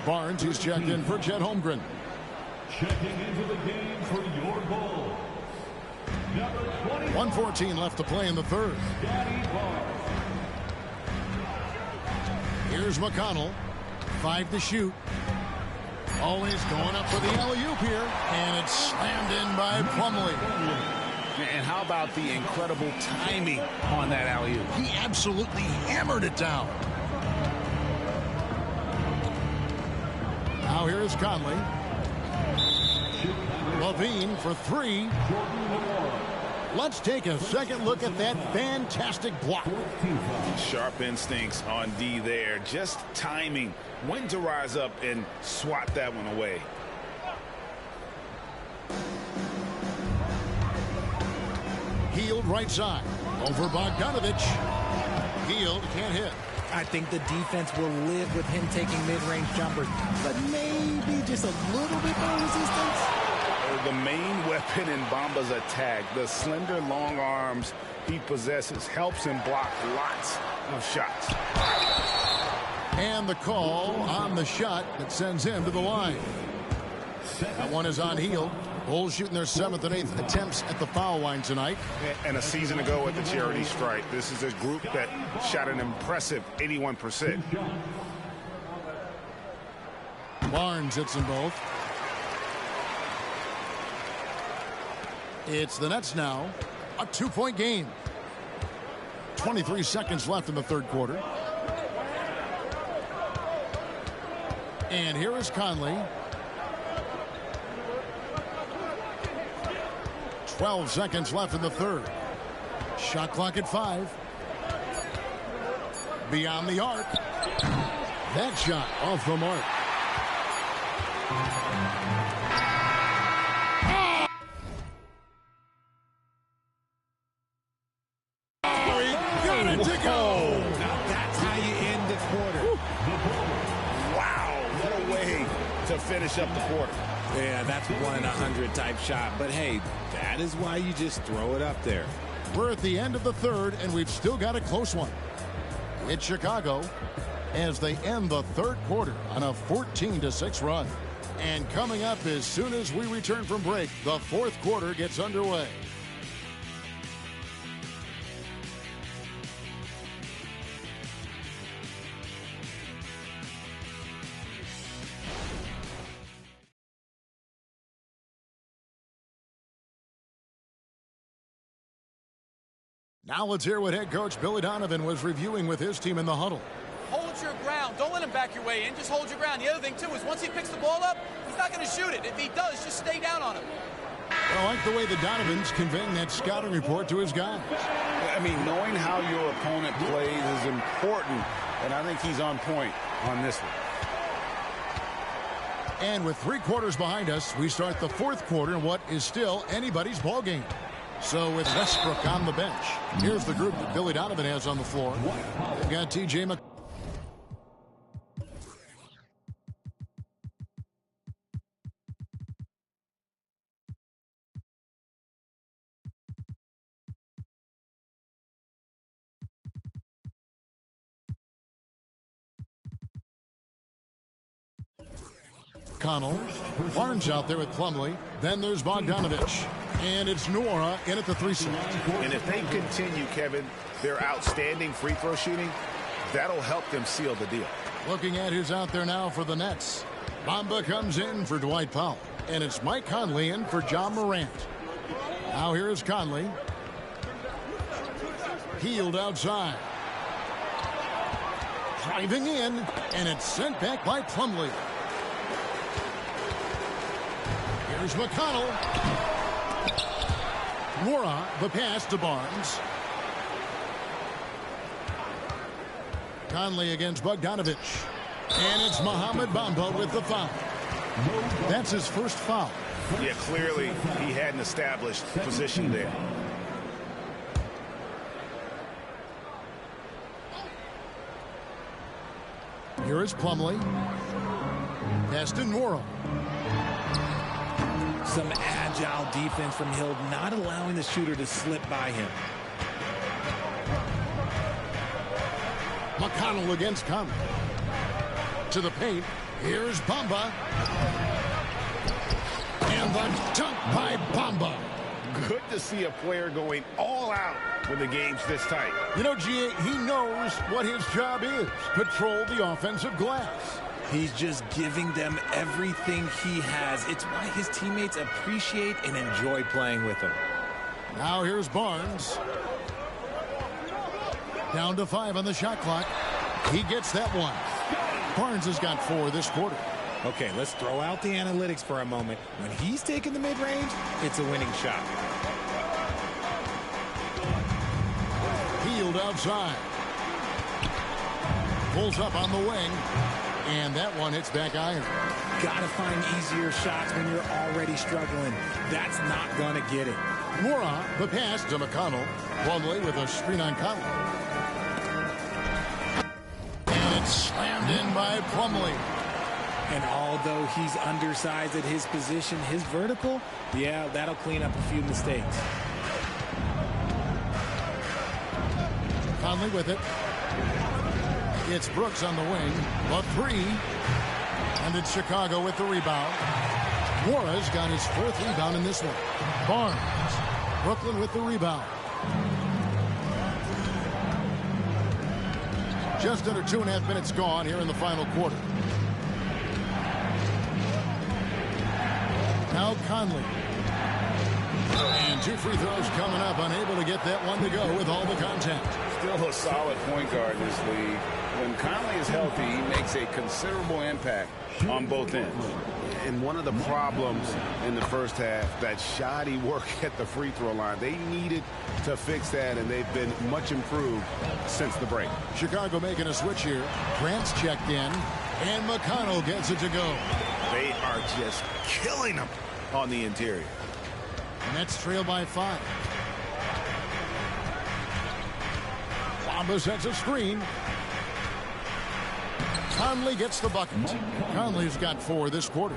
Barnes, who's checked in for Chet Holmgren. Checking into the game for your goal, number 20. 1:14 left to play in the third. Here's McConnell. 5 to shoot. Always going up for the alley-oop here, and it's slammed in by Plumlee. And how about the incredible timing on that alley-oop? He absolutely hammered it down. Now here is Conley. Levine for 3. Let's take a second look at that fantastic block. Sharp instincts on D there. Just timing. When to rise up and swat that one away. Hield right side. Over Bogdanovich. Hield can't hit. I think the defense will live with him taking mid-range jumpers, but maybe just a little bit more resistance. The main weapon in Bamba's attack, the slender, long arms he possesses, helps him block lots of shots. And the call on the shot that sends him to the line. That one is on Hield. Bulls shooting their 7th and 8th attempts at the foul line tonight. And a season ago at the charity stripe, this is a group that shot an impressive 81%. Barnes hits them both. It's the Nets now. A 2-point game. 23 seconds left in the third quarter. And here is Conley. 12 seconds left in the third. Shot clock at 5. Beyond the arc. That shot off the mark. Finish up the quarter. Yeah, that's 1 in 100 type shot. But hey, that is why you just throw it up there. We're at the end of the third, and we've still got a close one. It's Chicago as they end the third quarter on a 14-6 run. And coming up as soon as we return from break, the fourth quarter gets underway. Now let's hear what head coach Billy Donovan was reviewing with his team in the huddle. Hold your ground. Don't let him back your way in. Just hold your ground. The other thing, too, is once he picks the ball up, he's not going to shoot it. If he does, just stay down on him. I like the way the Donovan's conveying that scouting report to his guys. I mean, knowing how your opponent plays is important, and I think he's on point on this one. And with 3 quarters behind us, we start the fourth quarter in what is still anybody's ball game. So with Westbrook on the bench, here's the group that Billy Donovan has on the floor. They've got T.J. McConnell. McConnell. Barnes out there with Plumlee. Then there's Bogdanovich. And it's Nora in at the 3 slot. And if they continue, Kevin, their outstanding free throw shooting, that'll help them seal the deal. Looking at who's out there now for the Nets. Bamba comes in for Dwight Powell. And it's Mike Conley in for John Morant. Now here's Conley. Healed outside. Driving in, and it's sent back by Plumlee. Here's McConnell. Nora, the pass to Barnes. Conley against Bogdanovich. And it's Mohamed Bamba with the foul. That's his first foul. Yeah, clearly he hadn't established position there. Here is Plumlee. Pass to Nora. Some agile defense from Hill, not allowing the shooter to slip by him. McConnell against Conley. To the paint. Here's Bamba. And the dunk by Bamba. Good to see a player going all out when the game's this tight. You know, G.A., he knows what his job is. Patrol the offensive glass. He's just giving them everything he has. It's why his teammates appreciate and enjoy playing with him. Now here's Barnes. Down to 5 on the shot clock. He gets that one. Barnes has got 4 this quarter. Okay, let's throw out the analytics for a moment. When he's taking the mid-range, it's a winning shot. Healed outside. Pulls up on the wing. And that one hits back iron. Gotta find easier shots when you're already struggling. That's not gonna get it. Nora, the pass to McConnell. Plumlee with a screen on Conley. And it's slammed in by Plumlee. And although he's undersized at his position, his vertical, yeah, that'll clean up a few mistakes. Conley with it. It's Brooks on the wing. A 3. And it's Chicago with the rebound. Nora's got his 4th rebound in this one. Barnes. Brooklyn with the rebound. Just under 2.5 minutes gone here in the final quarter. Now Conley. And 2 free throws coming up. Unable to get that one to go with all the contact. Still a solid point guard in this league. When Conley is healthy, he makes a considerable impact on both ends. And one of the problems in the first half, that shoddy work at the free throw line. They needed to fix that, and they've been much improved since the break. Chicago making a switch here. Grant's checked in, and McConnell gets it to go. They are just killing them on the interior. Nets trail by 5. Bamba sets a screen. Conley gets the bucket. Conley's got 4 this quarter.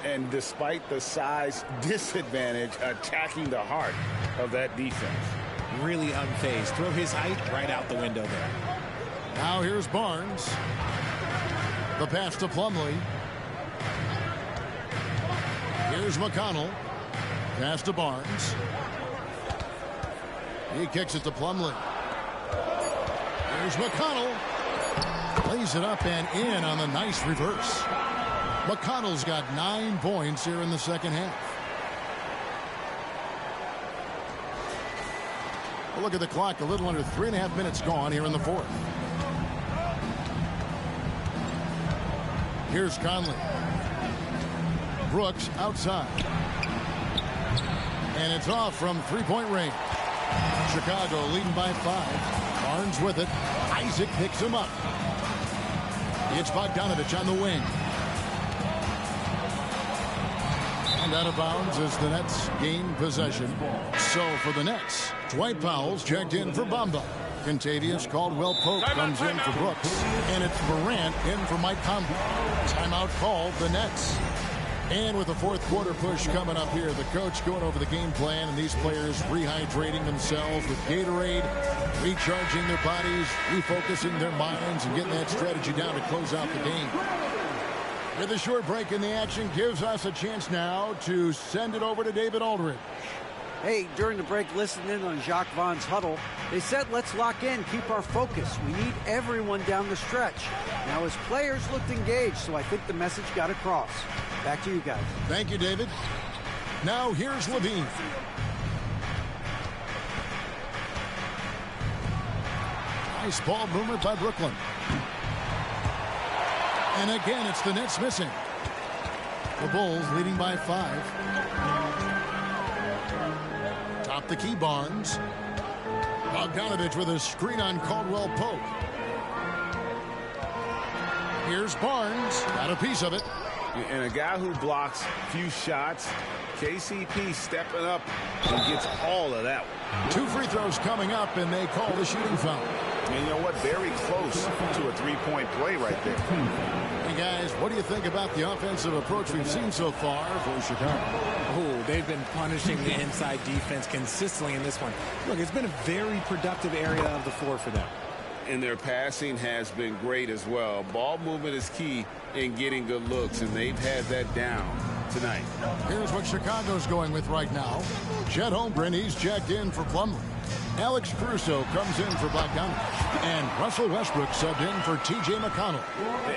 And despite the size disadvantage, attacking the heart of that defense. Really unfazed. Throw his height right out the window there. Now here's Barnes. The pass to Plumlee. Here's McConnell. Pass to Barnes. He kicks it to Plumlee. Here's McConnell. Lays it up and in on the nice reverse. McConnell's got 9 points here in the second half. A look at the clock. A little under 3.5 minutes gone here in the 4th. Here's Conley. Brooks outside. And it's off from 3-point range. Chicago leading by 5. Barnes with it. Isaac picks him up. It's Bogdanovich on the wing. And out of bounds as the Nets gain possession. So for the Nets, Dwight Powell's checked in for Bamba. Contavious Caldwell-Pope comes in for Brooks. And it's Morant in for Mike Conley. Timeout called the Nets. And with the 4th quarter push coming up here, the coach going over the game plan and these players rehydrating themselves with Gatorade, recharging their bodies, refocusing their minds, and getting that strategy down to close out the game. With a short break in the action, gives us a chance now to send it over to David Aldridge. Hey, during the break, listening in on Jacques Vaughn's huddle, they said, let's lock in, keep our focus. We need everyone down the stretch. Now, his players looked engaged, so I think the message got across. Back to you guys. Thank you, David. Now, here's Levine. Nice ball movement by Brooklyn. And again, it's the Nets missing. The Bulls leading by 5. Top the key, Barnes. Bogdanovich with a screen on Caldwell Pope. Here's Barnes. Got a piece of it. And a guy who blocks few shots, KCP stepping up and gets all of that one. 2 free throws coming up, and they call the shooting foul. And you know what? Very close to a three-point play right there. Hey, guys, what do you think about the offensive approach we've seen so far for Chicago? Oh, they've been punishing the inside defense consistently in this one. Look, it's been a very productive area of the floor for them. And their passing has been great as well. Ball movement is key in getting good looks, and they've had that down tonight. Here's what Chicago's going with right now. Chet Holmgren, he's checked in for Plumlee. Alex Caruso comes in for Bogdanovich. And Russell Westbrook subbed in for T.J. McConnell.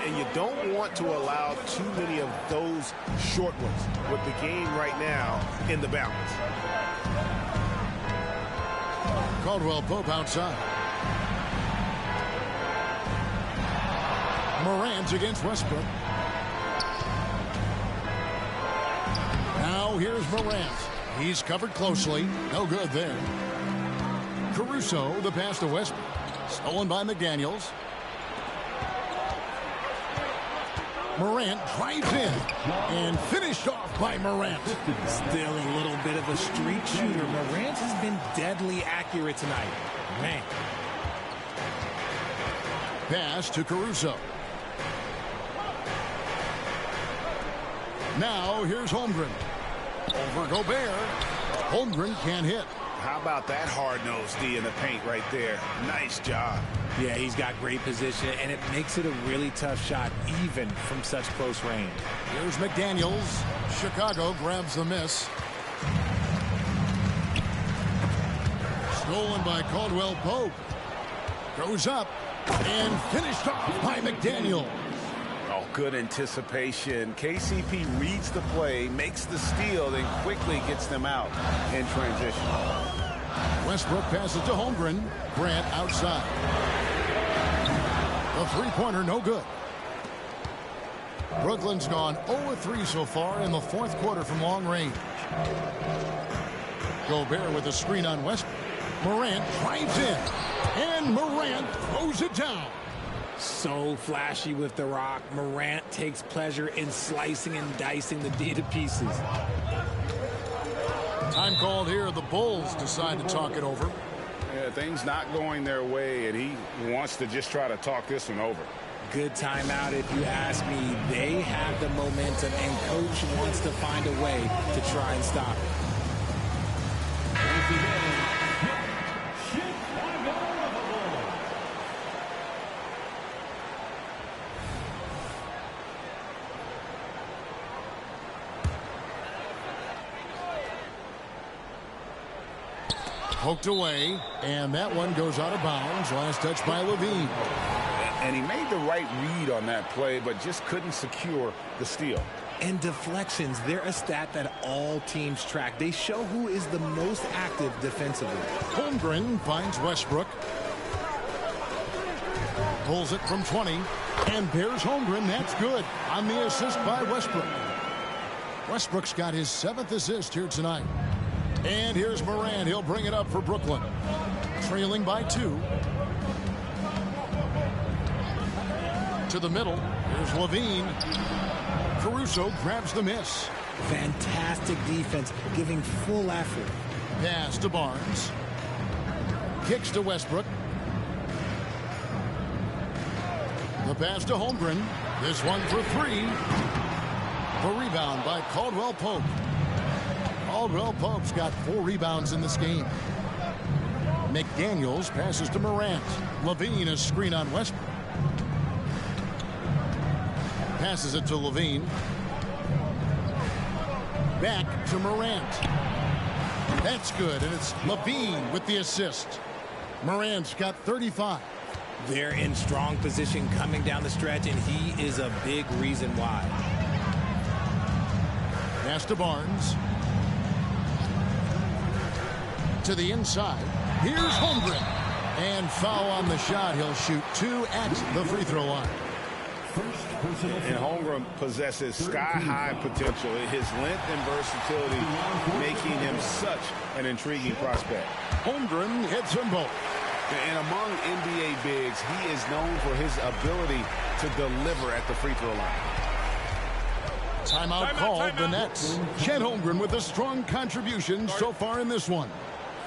And you don't want to allow too many of those short ones with the game right now in the balance. Caldwell Pope outside. Morant against Westbrook. Now here's Morant. He's covered closely. No good there. Caruso, the pass to Westbrook. Stolen by McDaniels. Morant drives in and finished off by Morant. Still a little bit of a streak shooter. Morant has been deadly accurate tonight. Man. Pass to Caruso. Now here's Holmgren. Over Gobert. Holmgren can't hit. How about that hard-nosed D in the paint right there? Nice job. Yeah, he's got great position, and it makes it a really tough shot, even from such close range. Here's McDaniels. Chicago grabs the miss. Stolen by Caldwell Pope. Goes up and finished off by McDaniel. Oh, good anticipation. KCP reads the play, makes the steal, then quickly gets them out in transition. Westbrook passes to Holmgren. Grant outside. The three-pointer, no good. Brooklyn's gone 0-3 so far in the fourth quarter from long range. Gobert with a screen on Westbrook. Morant drives in, and Morant throws it down. So flashy with the rock. Morant takes pleasure in slicing and dicing the D to pieces. Time called here. The Bulls decide to talk it over. Yeah, things not going their way, and he wants to just try to talk this one over. Good timeout if you ask me. They have the momentum, and coach wants to find a way to try and stop it. Poked away, and that one goes out of bounds. Last touch by Levine. And he made the right read on that play, but just couldn't secure the steal. And deflections, they're a stat that all teams track. They show who is the most active defensively. Holmgren finds Westbrook. Pulls it from 20. And there's Holmgren. That's good on the assist by Westbrook. Westbrook's got his 7th assist here tonight. And here's Morant. He'll bring it up for Brooklyn. Trailing by 2. To the middle. Here's Levine. Caruso grabs the miss. Fantastic defense, giving full effort. Pass to Barnes. Kicks to Westbrook. The pass to Holmgren. This one for 3. The rebound by Caldwell Pope. Caldwell Pope's got 4 rebounds in this game. McDaniels passes to Morant. Levine, a screen on Westbrook. Passes it to Levine. Back to Morant. That's good, and it's Levine with the assist. Morant's got 35. They're in strong position coming down the stretch, and he is a big reason why. Pass to Barnes. To the inside. Here's Holmgren. And foul on the shot. He'll shoot 2 at the free throw line. And Holmgren possesses sky-high potential. His length and versatility making him such an intriguing prospect. Holmgren hits them both. And among NBA bigs, he is known for his ability to deliver at the free throw line. Timeout called the Nets. Chet Holmgren with a strong contribution so far in this one.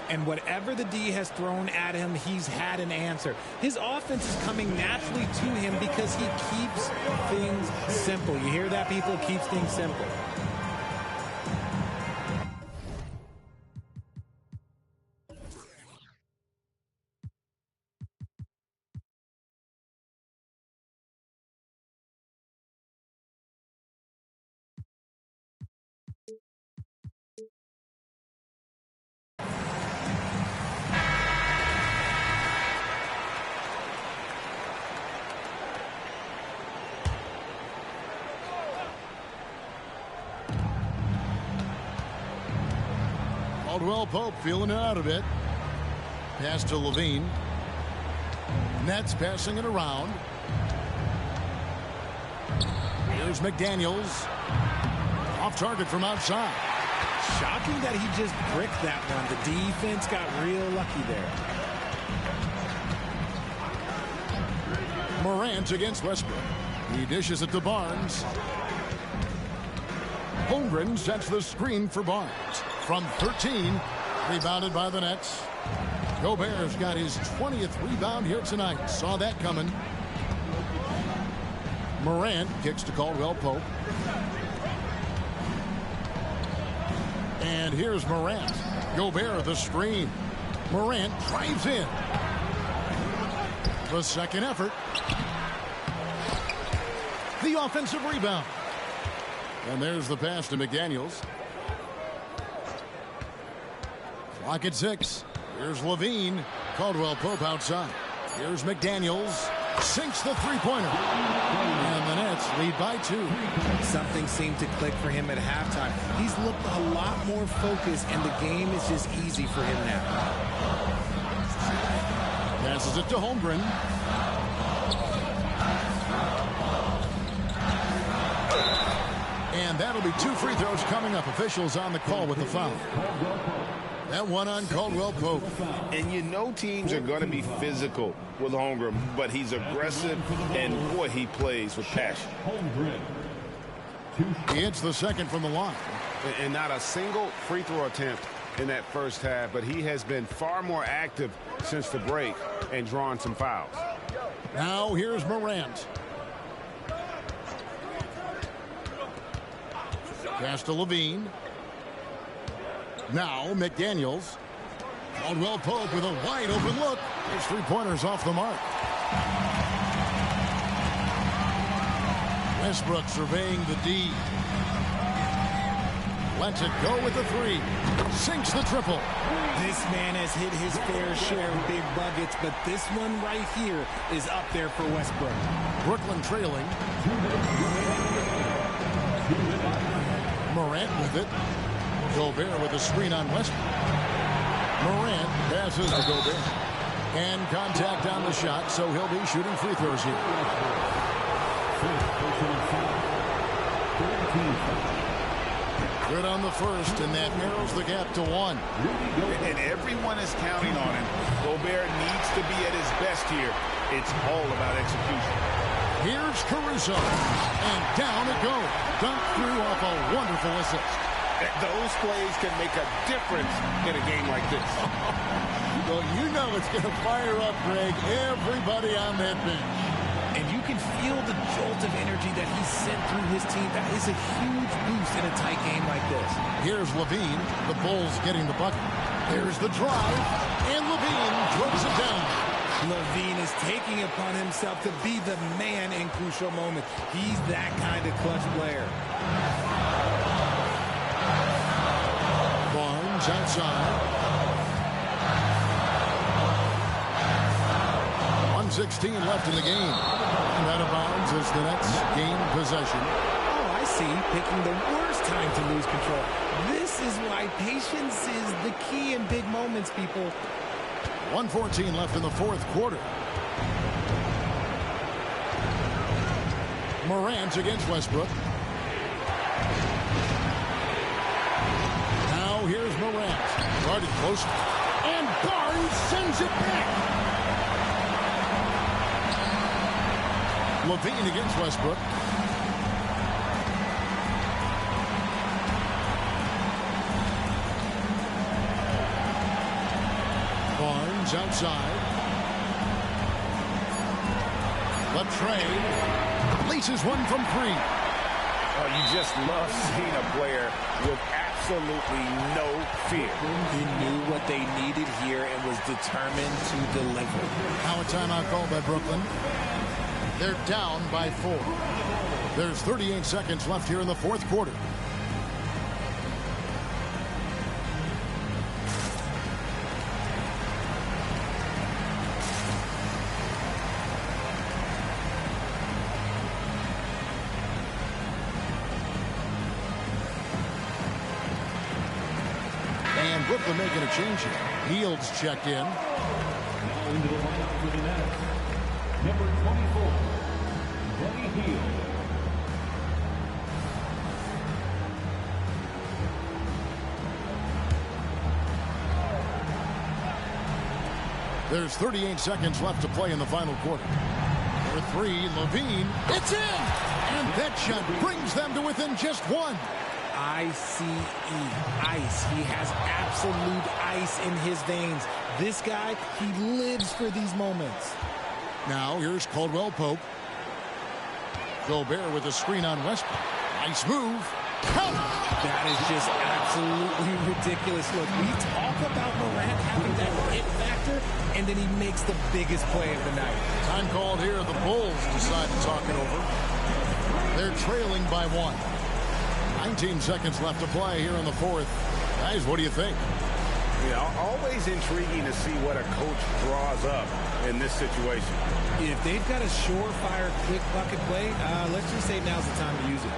And whatever the D has thrown at him, he's had an answer. His offense is coming naturally to him because he keeps things simple. You hear that, people? Keeps things simple. Caldwell Pope feeling it out a bit. Pass to Levine. Nets passing it around. Here's McDaniels. Off target from outside. Shocking that he just bricked that one. The defense got real lucky there. Morant against Westbrook. He dishes it to Barnes. Holmgren sets the screen for Barnes. From 13, rebounded by the Nets. Gobert's got his 20th rebound here tonight. Saw that coming. Morant kicks to Caldwell Pope. And here's Morant. Gobert the screen. Morant drives in. The second effort. The offensive rebound. And there's the pass to McDaniels. Clock at 6. Here's Levine. Caldwell Pope outside. Here's McDaniels. Sinks the three-pointer. And the Nets lead by 2. Something seemed to click for him at halftime. He's looked a lot more focused, and the game is just easy for him now. Passes it to Holmgren. And that'll be 2 free throws coming up. Officials on the call with the foul. That one on Caldwell Pope. And you know teams are going to be physical with Holmgren, but he's aggressive, and boy, he plays with passion. He hits the second from the line. And not a single free throw attempt in that first half, but he has been far more active since the break and drawn some fouls. Now here's Morant. Pass to Levine. Now McDaniels. Caldwell Pope with a wide open look. His three-pointers off the mark. Westbrook surveying the D. Lets it go with the 3. Sinks the triple. This man has hit his fair share of big buckets, but this one right here is up there for Westbrook. Brooklyn trailing. Morant with it. Gobert with a screen on Westbrook. Morant passes to Gobert. And contact on the shot, so he'll be shooting free throws here. Good on the first, and that narrows the gap to 1. And everyone is counting on him. Gobert needs to be at his best here. It's all about execution. Here's Caruso. And down it goes. Dunked through off a wonderful assist. Those plays can make a difference in a game like this. Well, you know it's going to fire up, Greg, everybody on that bench. And you can feel the jolt of energy that he sent through his team. That is a huge boost in a tight game like this. Here's Levine. The Bulls getting the bucket. There's the drive. And Levine throws it down. LaVine is taking upon himself to be the man in crucial moments. He's that kind of clutch player. Barnes outside. 1:16 left in the game. And out of bounds as the Nets gain possession. Oh, I see. Picking the worst time to lose control. This is why patience is the key in big moments, people. 1:14 left in the fourth quarter. Morant against Westbrook. Now here's Morant. Guarded close. And Barnes sends it back. LaVine against Westbrook. Barnes outside. LaTrey laces one from three. Oh, you just love seeing a player with absolutely no fear. He knew what they needed here and was determined to deliver. Now a timeout called by Brooklyn. They're down by 4. There's 38 seconds left here in the fourth quarter. And Brooklyn making a change here. Heald's checked in. Now into the lineup for the Nets. Number 24, Buddy Hield. There's 38 seconds left to play in the final quarter. For three, LaVine. It's in! And that shot brings them to within just one. ICE, ice. He has absolute ice in his veins. This guy, he lives for these moments. Now here's Caldwell Pope. Gobert with a screen on Westbrook. Nice move. Count. That is just absolutely ridiculous. Look, we talk about Morant having that hit factor, and then he makes the biggest play of the night. Time called here. The Bulls decide to talk it over. They're trailing by 1. 19 seconds left to play here in the fourth. Guys, what do you think? Yeah, always intriguing to see what a coach draws up in this situation. If they've got a surefire, quick bucket play, let's just say now's the time to use it.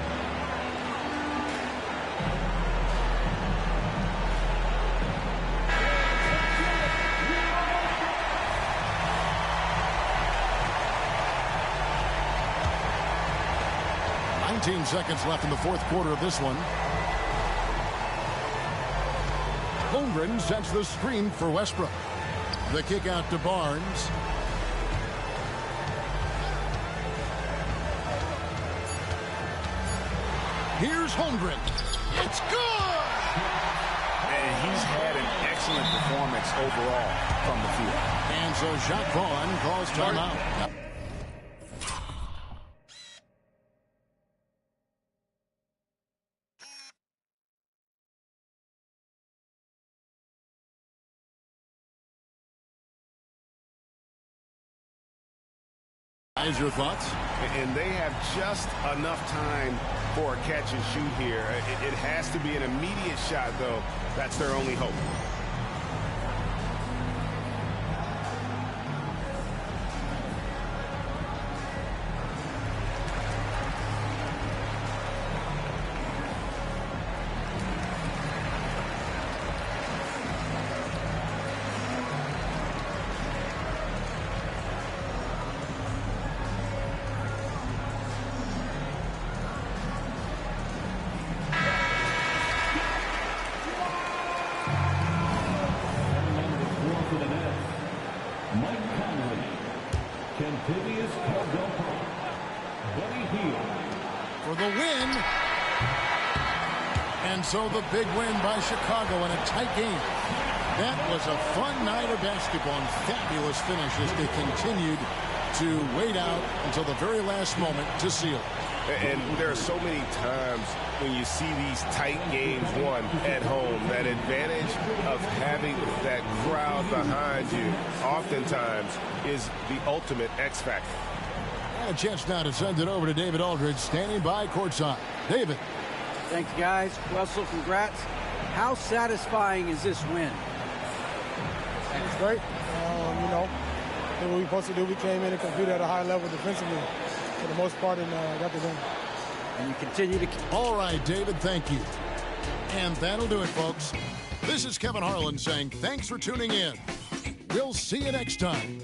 Seconds left in the fourth quarter of this one. Holmgren sets the screen for Westbrook. The kick out to Barnes. Here's Holmgren. It's good! And he's had an excellent performance overall from the field. And so Jacques Vaughn calls timeout. Guys, your thoughts? And they have just enough time for a catch and shoot here. It has to be an immediate shot, though. That's their only hope. For the win. And so the big win by Chicago in a tight game. That was a fun night of basketball and fabulous finish as they continued to wait out until the very last moment to seal it. And there are so many times when you see these tight games won at home, that advantage of having that crowd behind you oftentimes is the ultimate X factor. And a chance now to send it over to David Aldridge, standing by courtside. David. Thanks, guys. Russell, congrats. How satisfying is this win? It's great. You know, did what we were supposed to do. We came in and competed at a high level defensively for the most part and got the win. And you continue to... All right, David, thank you. And that'll do it, folks. This is Kevin Harlan saying thanks for tuning in. We'll see you next time.